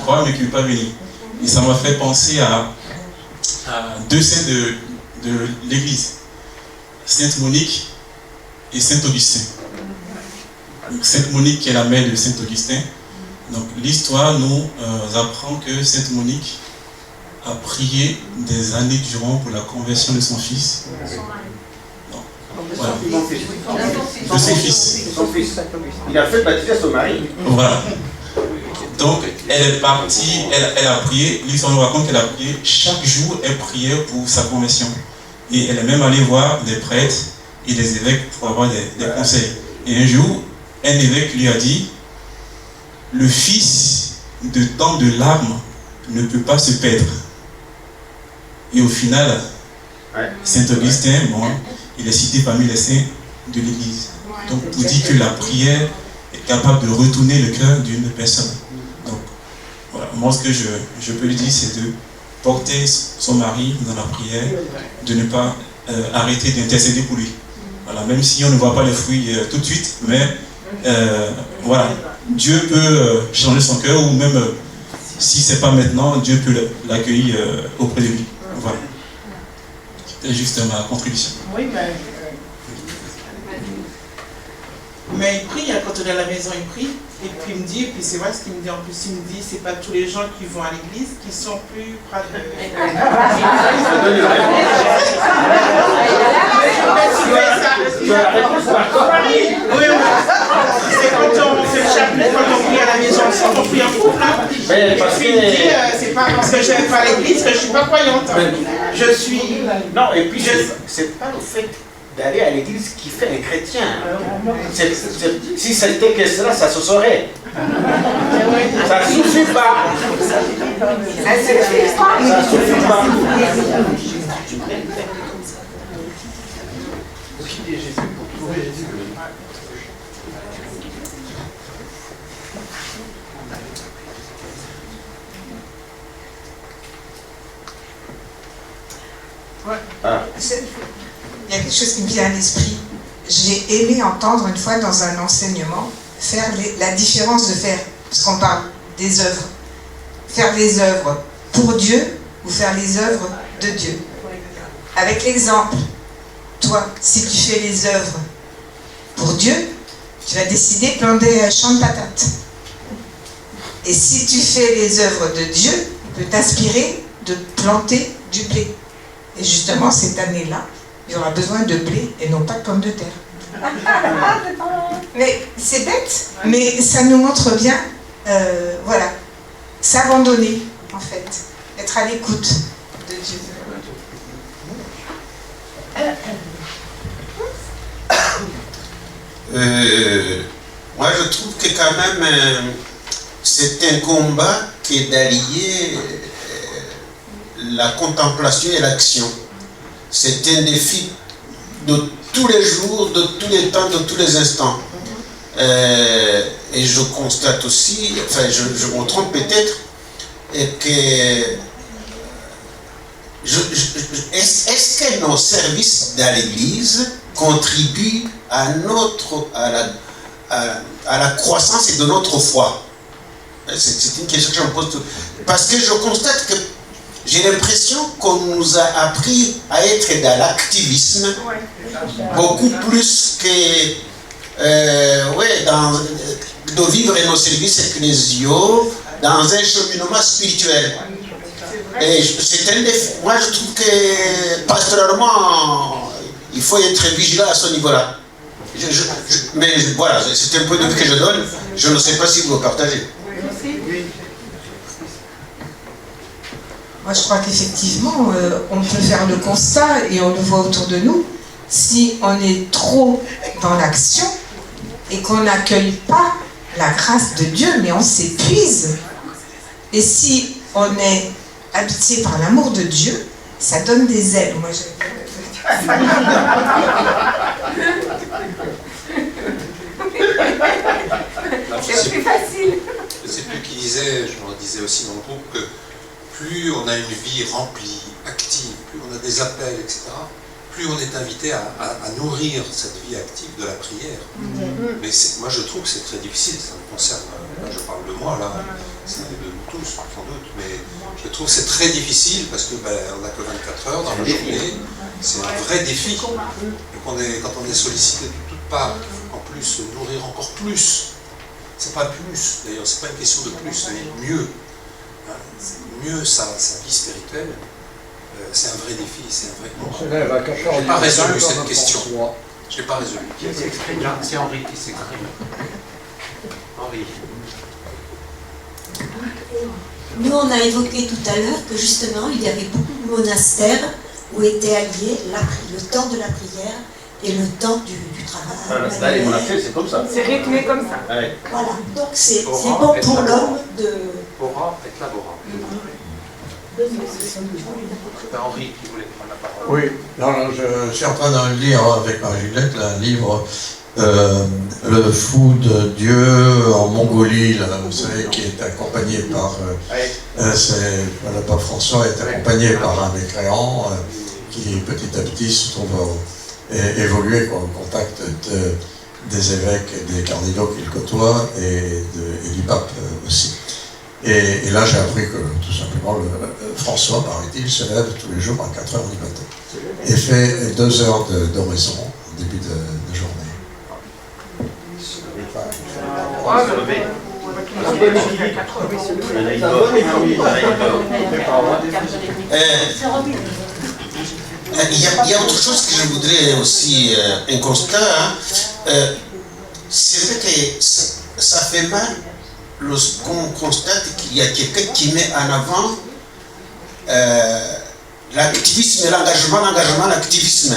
croit mais qui ne veut pas venir. Et ça m'a fait penser à deux saints de l'Église, Sainte Monique et Saint Augustin. Sainte Monique qui est la mère de Saint Augustin. Donc l'histoire nous apprend que Sainte Monique a prié des années durant pour la conversion de son fils. Voilà. De son fils. Il a fait baptiser son mari. Voilà. Donc elle est partie, elle a prié, l'histoire nous raconte qu'elle a prié, chaque jour elle priait pour sa conversion. Et elle est même allée voir des prêtres et des évêques pour avoir des conseils. Et un jour, un évêque lui a dit, le fils de tant de larmes ne peut pas se perdre. Et au final, Saint Augustin, bon, il est cité parmi les saints de l'Église. Donc pour dire que la prière est capable de retourner le cœur d'une personne. Donc voilà, moi ce que je peux lui dire, c'est de porter son mari dans la prière, de ne pas arrêter d'intercéder pour lui. Voilà, même si on ne voit pas les fruits tout de suite, mais voilà, Dieu peut changer son cœur, ou même si ce n'est pas maintenant, Dieu peut l'accueillir auprès de lui. Voilà. C'était juste ma contribution. Oui, mais il prie, quand on est à la maison, il prie. Et puis il me dit, et puis c'est vrai ce qu'il me dit en plus, il me dit, c'est pas tous les gens qui vont à l'église qui sont plus pratiques. Oui, c'est quand on fait le chapelet, quand on prie à la maison ensemble, on prie en couple. Et puis il me dit, c'est pas parce que je vais pas à l'église que je suis pas croyante. Je suis... Non, et puis c'est pas le fait d'aller à l'église qui fait un chrétien. Si c'était que cela, ça se saurait. Ça ne suffit pas. Ça suffit pas. Il y a quelque chose qui me vient à l'esprit. J'ai aimé entendre une fois dans un enseignement faire la différence de faire, parce qu'on parle des œuvres, faire les œuvres pour Dieu ou faire les œuvres de Dieu. Avec l'exemple, toi, si tu fais les œuvres pour Dieu, tu vas décider de planter un champ de patates. Et si tu fais les œuvres de Dieu, il peut t'inspirer de planter du blé. Et justement, cette année-là, il y aura besoin de blé et non pas de pommes de terre. Mais c'est bête, mais ça nous montre bien, voilà, s'abandonner en fait, être à l'écoute de Dieu. Moi je trouve que quand même c'est un combat qui est d'allier la contemplation et l'action. C'est un défi de tous les jours, de tous les temps, de tous les instants. Et je constate aussi, enfin je me trompe peut-être, que est-ce que nos services dans l'Église contribuent à la croissance de notre foi? C'est une question que je me pose. Parce que je constate que j'ai l'impression qu'on nous a appris à être dans l'activisme, beaucoup plus que de vivre nos services ecclésiaux dans un cheminement spirituel. Et c'est un défi. Moi je trouve que pastoralement, il faut être vigilant à ce niveau-là. Mais voilà, c'est un point de vue que je donne. Je ne sais pas si vous le partagez. Moi, je crois qu'effectivement, on peut faire le constat, et on le voit autour de nous, si on est trop dans l'action et qu'on n'accueille pas la grâce de Dieu, mais on s'épuise. Et si on est habité par l'amour de Dieu, ça donne des ailes. Moi, c'est plus facile. Je ne sais plus qui disait, je me disais aussi dans le groupe, que plus on a une vie remplie, active, plus on a des appels, etc., plus on est invité à nourrir cette vie active de la prière. Mais moi je trouve que c'est très difficile, ça me concerne, je parle de moi là, c'est de nous tous sans doute, mais je trouve que c'est très difficile parce que on n'a que 24 heures dans la journée, c'est un vrai défi. Et quand on est sollicité de toutes parts, en plus, le nourrir encore plus. C'est pas plus, d'ailleurs, c'est pas une question de plus, mais mieux. Hein, mieux sa vie spirituelle, c'est un vrai défi, c'est un vrai combat. Je n'ai pas résolu cette question. Je l'ai pas résolu. Qui s'exprime là? C'est Henri qui s'exprime. Henri. Nous, on a évoqué tout à l'heure que justement, il y avait beaucoup de monastères où étaient alliés le temps de la prière et le temps du travail. Là, les monastères, c'est comme ça. C'est rythmé comme ça. Ouais. Voilà, donc c'est bon pour l'homme de... Bora et Labora. C'est Henri qui voulait prendre la parole. Oui, non, je suis en train de lire avec Marie-Juliette un livre, Le fou de Dieu en Mongolie, là, vous savez, qui est accompagné par... le pape François est accompagné par un mécréant qui petit à petit se trouve évoluer au contact des évêques et des cardinaux qu'il côtoie et du pape aussi. Et là, j'ai appris que, tout simplement, François, paraît-il, se lève tous les jours à 4 heures du matin et fait 2 heures d'oraison au début de journée. Il y a autre chose que je voudrais aussi, un constat. C'est vrai que ça fait mal lorsqu'on constate qu'il y a quelqu'un qui met en avant l'activisme, l'activisme.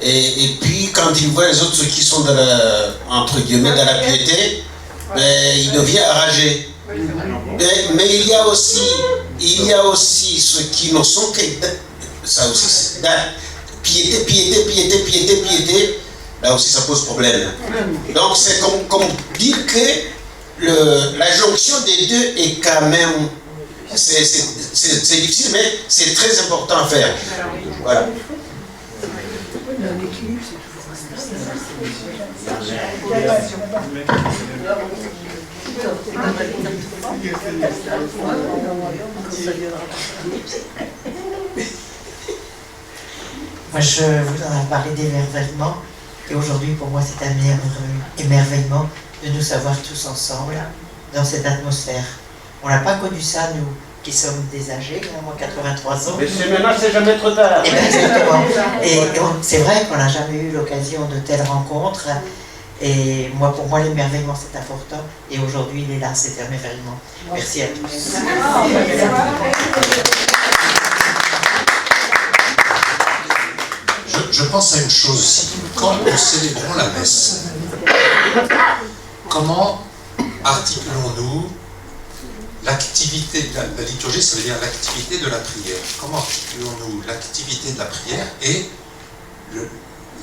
Et puis quand il voit les autres qui sont entre guillemets dans la piété, il devient enragé. Mais il y a aussi ceux qui ne sont que ça aussi, piété, là aussi ça pose problème. Donc c'est comme dire que la jonction des deux est quand même, c'est difficile, mais c'est très important à faire. Voilà. Moi, je voudrais parler d'émerveillement. Et aujourd'hui, pour moi, c'est un émerveillement de nous savoir tous ensemble dans cette atmosphère. On n'a pas connu ça, nous, qui sommes des âgés, moi 83 ans. Mais maintenant, c'est jamais trop tard. Et bien, exactement. Et c'est vrai qu'on n'a jamais eu l'occasion de telles rencontres. Et moi, pour moi, l'émerveillement, c'est important. Et aujourd'hui, il est là, cet émerveillement. Merci à tous. Je pense à une chose aussi. Quand nous célébrons la messe, comment articulons-nous l'activité de la liturgie, ça veut dire l'activité de la prière. Comment articulons-nous l'activité de la prière et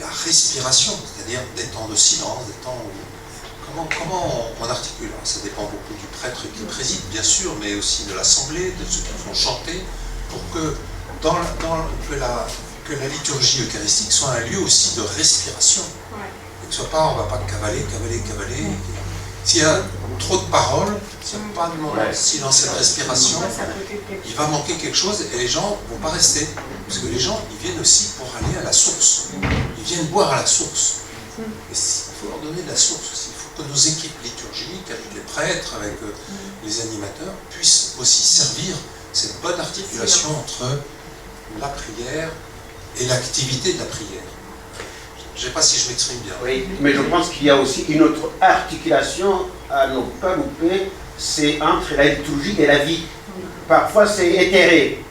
la respiration, c'est-à-dire des temps de silence, des temps où... Comment on articule? Ça dépend beaucoup du prêtre qui préside, bien sûr, mais aussi de l'assemblée, de ceux qui font chanter, pour que que la liturgie eucharistique soit un lieu aussi de respiration. Et que ce soit pas, on ne va pas cavaler. S'il y a trop de paroles, s'il n'y a pas de moment de silence et de respiration, il va manquer quelque chose et les gens ne vont pas rester. Parce que les gens, ils viennent aussi pour aller à la source. Ils viennent boire à la source. Et il faut leur donner de la source aussi. Il faut que nos équipes liturgiques, avec les prêtres, avec les animateurs, puissent aussi servir cette bonne articulation entre la prière et l'activité de la prière. Je ne sais pas si je m'exprime bien. Oui, mais je pense qu'il y a aussi une autre articulation à ne pas louper, c'est entre la liturgie et la vie. Parfois c'est éthéré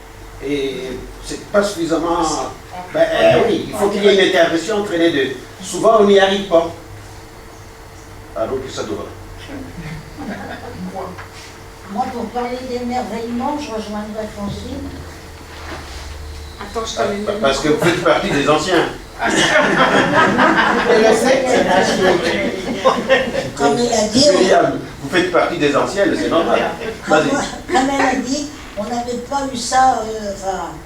et c'est pas suffisamment... oui, il faut qu'il y ait une intervention entre les deux. Souvent on n'y arrive pas. Alors que ça doit. Moi, pour parler d'émerveillement, je rejoindrai Francine. Attends, je t'avais mis. Parce que vous faites partie des anciens. Comme elle a dit, vous faites partie des anciennes, c'est normal. comme elle a dit, on n'avait pas eu ça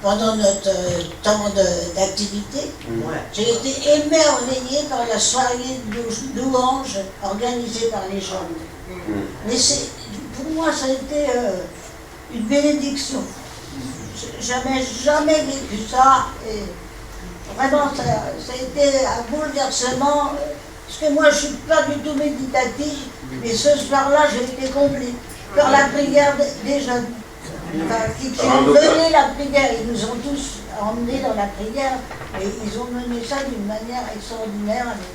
pendant notre temps d'activité. J'ai été émerveillée par la soirée de louange organisée par les jeunes. Mais pour moi, ça a été une bénédiction. Jamais vécu ça. Et vraiment, ça a été un bouleversement Parce que moi, je ne suis pas du tout méditative, mais ce soir-là, j'ai été comblée par la prière des jeunes. Enfin, qui ont mené la prière, ils nous ont tous emmenés dans la prière, et ils ont mené ça d'une manière extraordinaire, avec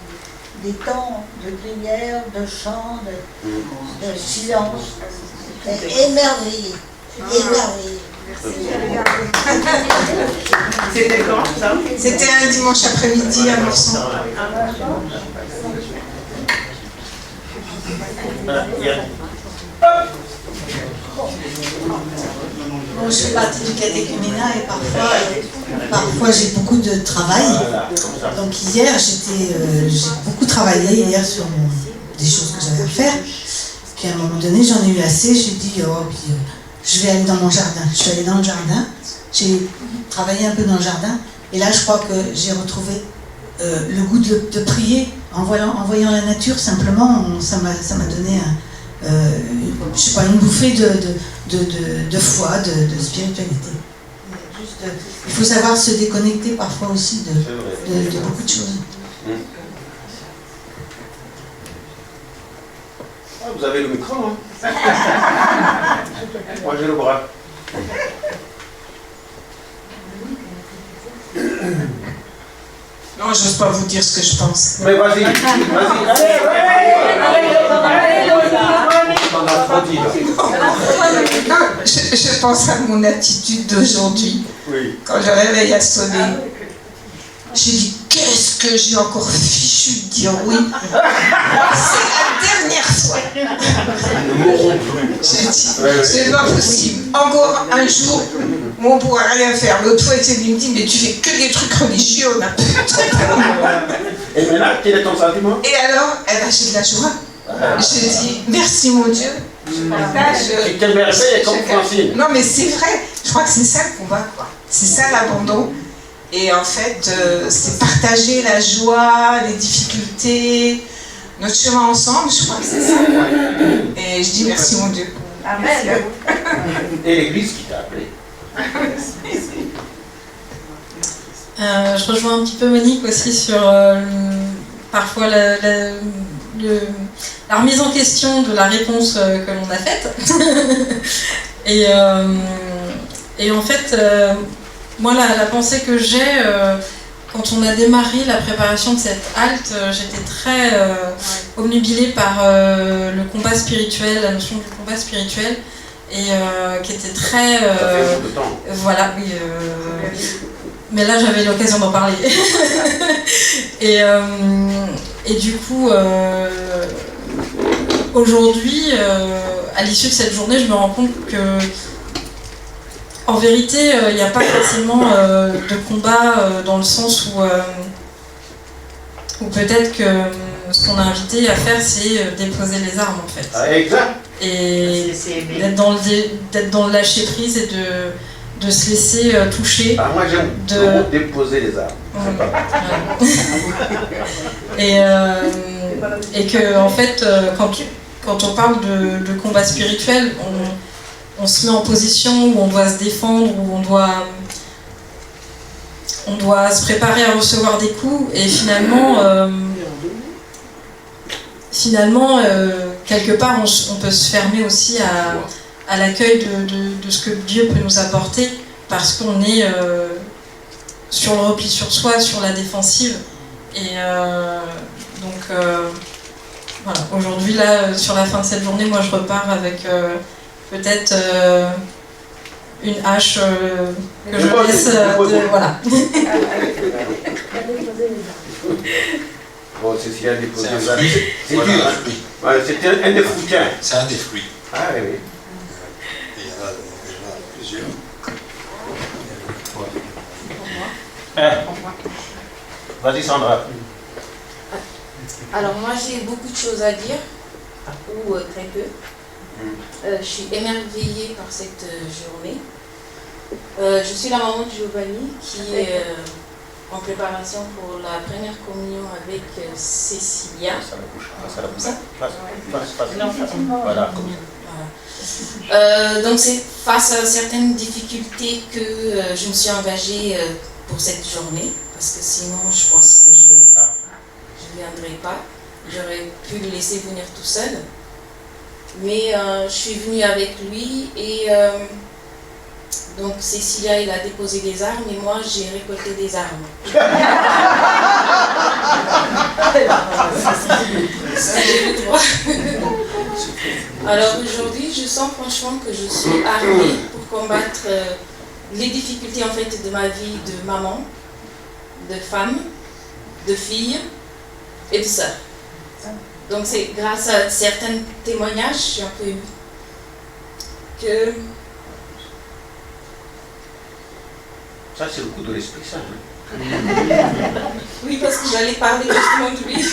des temps de prière, de chant, de silence. Émerveillé. Émerveillé. C'était quand ça? C'était un dimanche après-midi à Morson. Bon, je fais partie du catéchuménat et parfois j'ai beaucoup de travail. Donc hier, j'ai beaucoup travaillé hier sur des choses que j'avais à faire. Puis à un moment donné, j'en ai eu assez. J'ai dit, je vais aller dans mon jardin. Je suis allée dans le jardin. J'ai travaillé un peu dans le jardin. Et là, je crois que j'ai retrouvé le goût de prier en voyant la nature. Simplement, ça m'a donné je sais pas, une bouffée de foi, de spiritualité. Il faut savoir se déconnecter parfois aussi de beaucoup de choses. Vous avez le micro, hein? Moi j'ai le bras. Non, j'ose pas vous dire ce que je pense. Mais vas-y, Je pense à mon attitude d'aujourd'hui. Oui. Quand le réveil a sonné, j'ai dit, qu'est-ce que j'ai encore fichu de dire oui. C'est la dernière fois. J'ai dit, c'est pas possible. Encore un jour où on pourra rien faire. L'autre fois, il me dit, mais tu fais que des trucs religieux, on a plus de temps. Et maintenant, quel est ton sentiment? Et alors, j'ai de la joie. J'ai dit, merci mon Dieu. Tu t'émerveilles comme Francine. Non, mais c'est vrai. Je crois que c'est ça le combat, quoi. C'est ça l'abandon. Et en fait, c'est partager la joie, les difficultés, notre chemin ensemble. Je crois que c'est ça, quoi. Et je dis merci mon Dieu. Amen. Et l'église qui t'a appelé. Je rejoins un petit peu Monique aussi sur parfois la remise en question de la réponse que l'on a faite. et en fait, moi la pensée que j'ai quand on a démarré la préparation de cette halte, j'étais très obnubilée par le combat spirituel, la notion du combat spirituel, et qui était très... voilà, oui. Mais là, j'avais l'occasion d'en parler. et du coup, aujourd'hui, à l'issue de cette journée, je me rends compte que, en vérité, il n'y a pas forcément de combat dans le sens où peut-être que ce qu'on a invité à faire, c'est déposer les armes, en fait. Ah, exact. Et d'être dans le lâcher prise et de se laisser toucher. Ah, moi j'aime déposer les armes. Et que en fait, quand on parle de combat spirituel, on se met en position où on doit se défendre, où on doit se préparer à recevoir des coups, et finalement quelque part on peut se fermer aussi à l'accueil de ce que Dieu peut nous apporter, parce qu'on est sur le repli sur soi, sur la défensive. Et donc voilà, aujourd'hui là, sur la fin de cette journée, moi je repars avec peut-être une hache que je laisse voilà. Bon, c'est ce qu'il a déposé. C'est un fruit. C'est dur. Ouais, c'était un des fruits. C'est un des fruits. Ah oui, oui. Et il y en a plusieurs. Vas-y Sandra. Alors moi j'ai beaucoup de choses à dire, ou très peu. Je suis émerveillée par cette journée. Je suis la maman de Giovanni qui est en préparation pour la première communion avec Cécilia. Voilà. Donc c'est face à certaines difficultés que je me suis engagée pour cette journée, parce que sinon je pense que je ne viendrai pas. J'aurais pu le laisser venir tout seul. Mais je suis venue avec lui et donc Cécilia, il a déposé des armes et moi j'ai récolté des armes. Alors aujourd'hui, je sens franchement que je suis armée pour combattre les difficultés en fait de ma vie de maman, de femme, de fille et de sœur. Donc c'est grâce à certains témoignages, je suis un peu émue, que... Ça, c'est le coup de l'Esprit Saint. Oui, parce que j'allais parler justement de lui.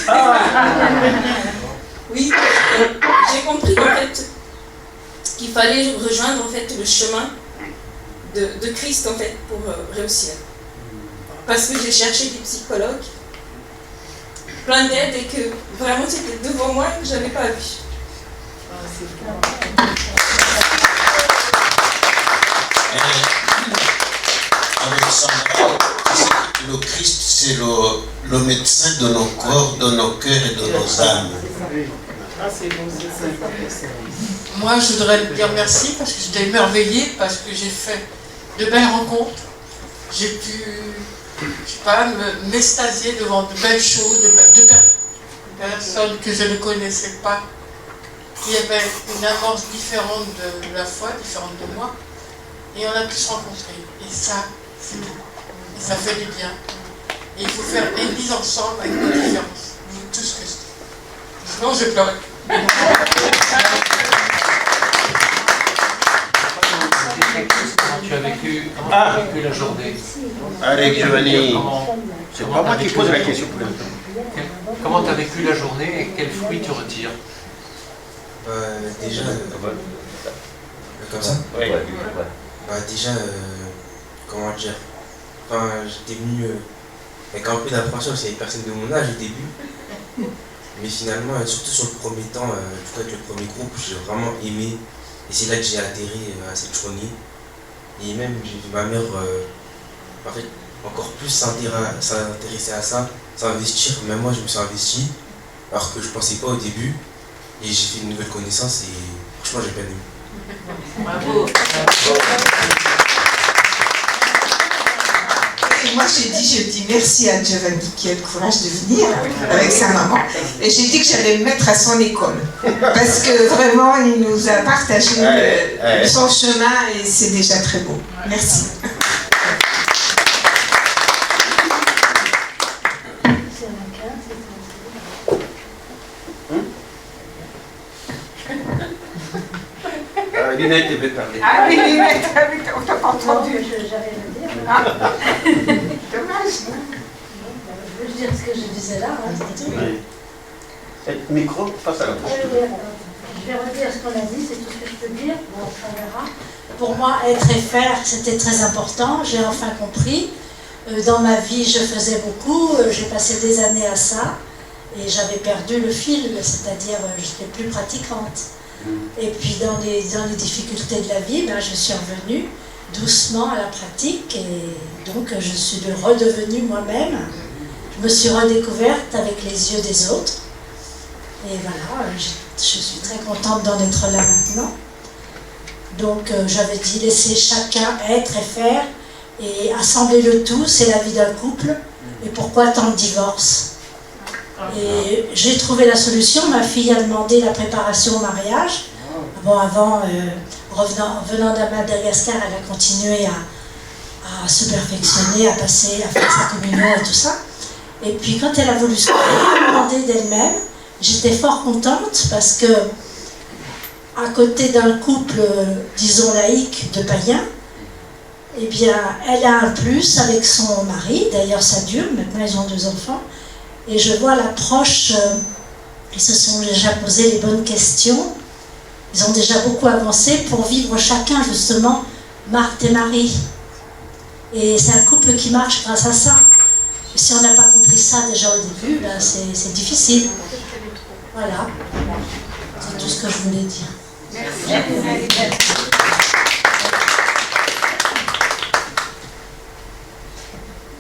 Oui, j'ai compris en fait qu'il fallait rejoindre en fait le chemin de Christ en fait pour réussir. Parce que j'ai cherché des psychologues, plein d'aide et que vraiment c'était devant moi et que je n'avais pas vu. Alexandra, le Christ, c'est le médecin de nos corps, de nos cœurs et de nos âmes. Moi, je voudrais lui dire merci parce que j'étais émerveillée, parce que j'ai fait de belles rencontres. J'ai pu, je sais pas, m'extasier devant de belles choses, de personnes que je ne connaissais pas, qui avaient une avance différente de la foi, différente de moi, et on a pu se rencontrer. Et ça, c'est tout. Et ça fait du bien. Et il faut faire l'église ensemble avec nos différences. Tout ce que c'est. Sinon, je pleure. Tu as vécu, la journée? Avec Giovanni. C'est pas moi qui pose la question pour l'instant. Comment tu as vécu la journée et quels fruits tu retires? Déjà, comme ça? Oui. Déjà, comment dire? Enfin, j'étais venu avec un peu d'appréhension parce qu'il y avait personne de mon âge au début. Mais finalement, surtout sur le premier temps, avec le premier groupe, j'ai vraiment aimé. Et c'est là que j'ai atterri à cette journée. Et même, j'ai vu ma mère en fait, encore plus s'intéresser à ça, s'investir. Même moi, je me suis investi, alors que je ne pensais pas au début. Et j'ai fait une nouvelle connaissance et franchement, j'ai bien aimé. Bravo. Et moi, je dis merci à Giovanni qui a le courage de venir avec sa maman. Et j'ai dit que j'allais me mettre à son école. Parce que vraiment, il nous a partagé son chemin et c'est déjà très beau. Merci. Linette devait parler. Ah oui, Linette, on t'a pas entendu. J'allais le dire. Ah. Dommage. Je veux dire ce que je disais là, c'est tout. Oui. Micro, face à la bouche. Je vais redire ce qu'on a dit, c'est tout ce que je peux dire. Bon, on verra. Pour moi, être et faire, c'était très important. J'ai enfin compris. Dans ma vie, je faisais beaucoup. J'ai passé des années à ça. Et j'avais perdu le fil, c'est-à-dire je n'étais plus pratiquante. Et puis dans les difficultés de la vie, je suis revenue doucement à la pratique et donc je suis redevenue moi-même. Je me suis redécouverte avec les yeux des autres. Et voilà, je suis très contente d'en être là maintenant. Donc j'avais dit laisser chacun être et faire et assembler le tout, c'est la vie d'un couple. Et pourquoi tant de divorces? Et j'ai trouvé la solution. Ma fille a demandé la préparation au mariage. Bon, avant, venant de Madagascar, elle a continué à se perfectionner, à faire sa communion et tout ça. Et puis quand elle a voulu se marier, elle a demandé d'elle-même. J'étais fort contente parce que, à côté d'un couple, disons laïque, de païens, eh bien, elle a un plus avec son mari. D'ailleurs, ça dure. Maintenant, ils ont 2 enfants. Et je vois l'approche, ils se sont déjà posé les bonnes questions, ils ont déjà beaucoup avancé pour vivre chacun justement Marthe et Marie. Et c'est un couple qui marche grâce à ça. Et si on n'a pas compris ça déjà au début, c'est difficile. Voilà, c'est tout ce que je voulais dire. Merci.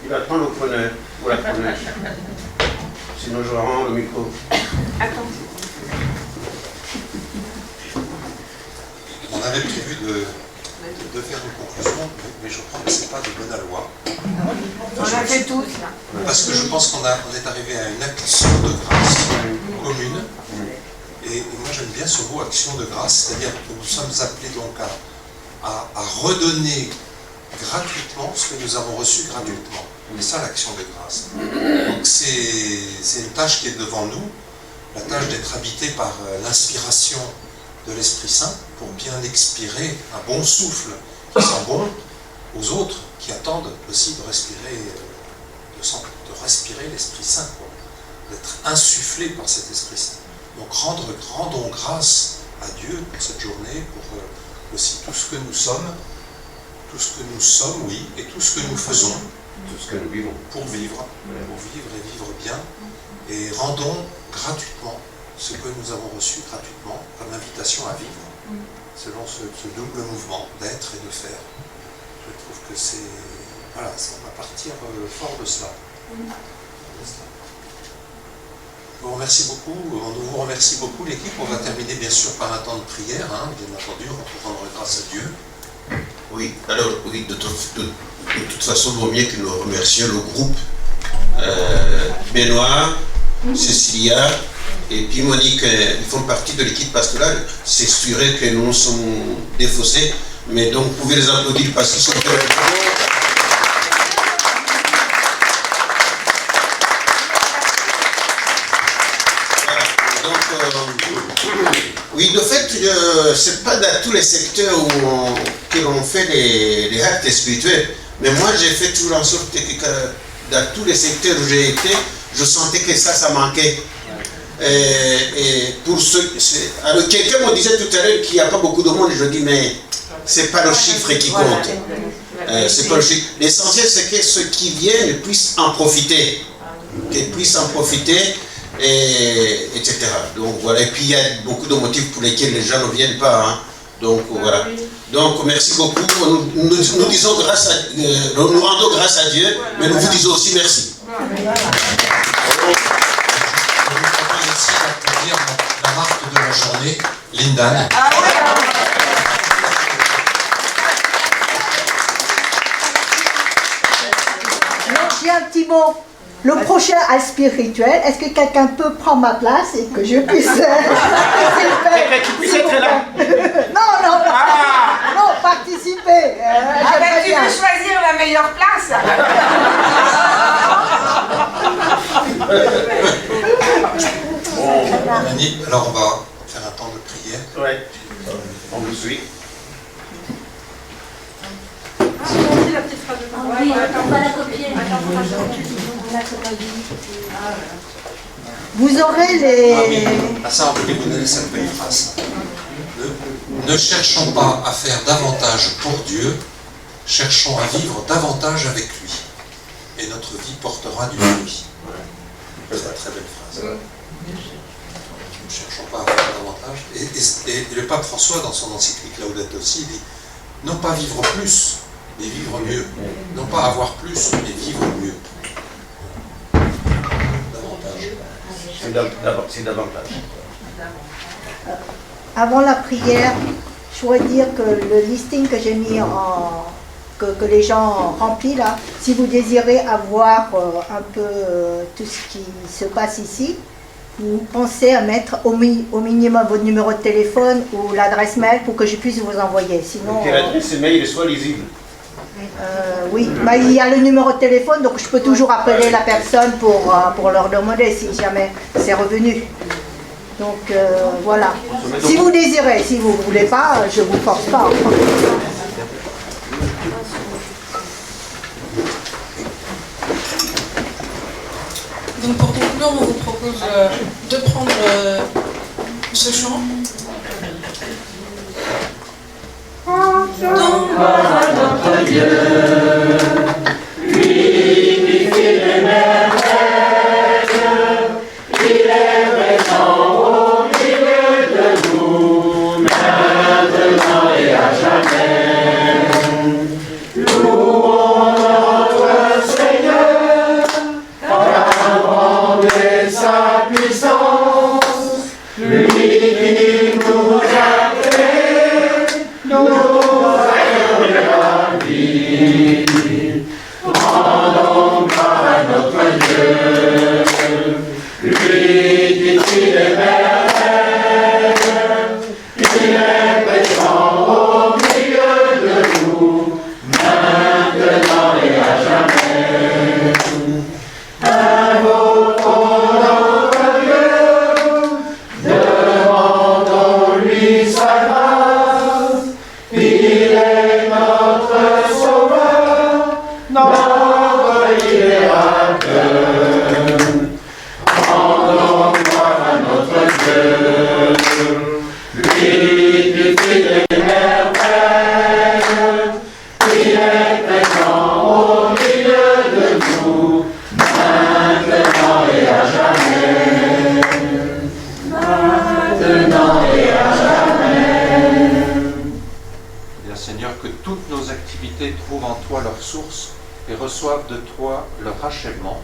Il va prendre le preneur ou la preneuse. Sinon, je rends le micro. Attends. On avait prévu de faire une conclusion, mais je crois que ce n'est pas de bonne aloi. On l'a fait tous, là. Parce que je pense qu'on est arrivé à une action de grâce commune. Et moi j'aime bien ce mot action de grâce, c'est-à-dire que nous sommes appelés donc à redonner gratuitement ce que nous avons reçu gratuitement. C'est ça l'action de grâce. Donc c'est une tâche qui est devant nous, la tâche d'être habité par l'inspiration de l'Esprit Saint pour bien expirer un bon souffle qui sent bon aux autres qui attendent aussi de respirer, de respirer l'Esprit Saint, d'être insufflé par cet Esprit Saint. Donc rendons grâce à Dieu pour cette journée, pour aussi tout ce que nous sommes, oui, et tout ce que nous faisons, tout ce que nous vivons, pour vivre et vivre bien, et rendons gratuitement ce que nous avons reçu gratuitement comme invitation à vivre, selon ce double mouvement d'être et de faire. Je trouve que c'est... Voilà, on va partir fort de cela. Je vous remercie beaucoup, on vous remercie beaucoup l'équipe. On va terminer bien sûr par un temps de prière, hein, bien entendu, pour rendre grâce à Dieu. Oui, alors oui, de toute façon, il vaut mieux que nous remercions le groupe Benoît, Cécilia et puis Monique. Ils font partie de l'équipe pastorale. C'est sûr que nous sommes défaussés, mais donc vous pouvez les applaudir parce qu'ils sont très bons. Oui, de fait, c'est pas dans tous les secteurs où on fait des actes spirituels, mais moi j'ai fait toujours en sorte que dans tous les secteurs où j'ai été, je sentais que ça manquait. Et pour ceux, alors quelqu'un me disait tout à l'heure qu'il n'y a pas beaucoup de monde, et je dis mais c'est pas le chiffre qui compte. C'est pas le chiffre. L'essentiel c'est que ceux qui viennent puissent en profiter, qu'ils puissent en profiter. Etc. Donc voilà, et puis il y a beaucoup de motifs pour lesquels les gens ne viennent pas. Hein. Donc voilà. Donc merci beaucoup. Nous disons grâce à, nous rendons grâce à Dieu, mais nous vous disons aussi merci. Je vous propose aussi d'applaudir la marque de la journée, Linda. J'ai un petit mot. Le prochain à spirituel, est-ce que quelqu'un peut prendre ma place et que je puisse participer être là? Non, participer. Tu veux choisir la meilleure place? Alors on va faire un temps de prière. Ouais. On vous suit. La petite phrase de oui, on va la copier. Vous aurez les... Ah ça, on voulait vous donner cette belle phrase. Ne cherchons pas à faire davantage pour Dieu, cherchons à vivre davantage avec lui. Et notre vie portera du fruit. C'est une très belle phrase. Ne cherchons pas à faire davantage. Et le pape François, dans son encyclique Laudato Si, dit non pas vivre plus, mais vivre mieux. Non pas avoir plus, mais vivre mieux. C'est davantage. Avant la prière, je voudrais dire que le listing que j'ai mis que les gens remplissent là, si vous désirez avoir un peu tout ce qui se passe ici, vous pensez à mettre au minimum votre numéro de téléphone ou l'adresse mail pour que je puisse vous envoyer. Sinon, que l'adresse mail soit lisible. Oui, bah, il y a le numéro de téléphone, donc je peux toujours appeler la personne pour leur demander si jamais c'est revenu. Donc voilà. Si vous désirez, si vous ne voulez pas, je ne vous force pas. Donc pour conclure, on vous propose de prendre ce chant. Notre Dieu, lui qui fait les merveilles, il est présent au milieu de nous, maintenant et à jamais. Louons notre Seigneur, car avant les lui qui nous a créés, nous ayons la vie. Rendons gloire à notre Dieu, lui qui fit les merveilles, il est présent au milieu de nous, maintenant et à jamais. Invoquons notre Dieu, demandons-lui sa grâce, il est notre sauveur, notre libérateur. Rendons gloire à notre Dieu, lui qui fit les merveilles, il est présent au milieu de nous, maintenant et à jamais. Maintenant et à jamais. Bien Seigneur, que toutes nos activités trouvent en toi leur source et reçoivent de toi leur achèvement,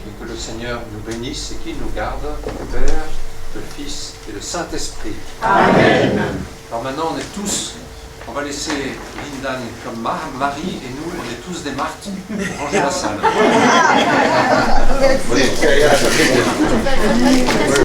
et que le Seigneur nous bénisse et qu'il nous garde, le Père, le Fils et le Saint-Esprit. Amen. Alors maintenant, on va laisser Lindan comme Marie, et nous, on est tous des Marthes pour ranger la salle.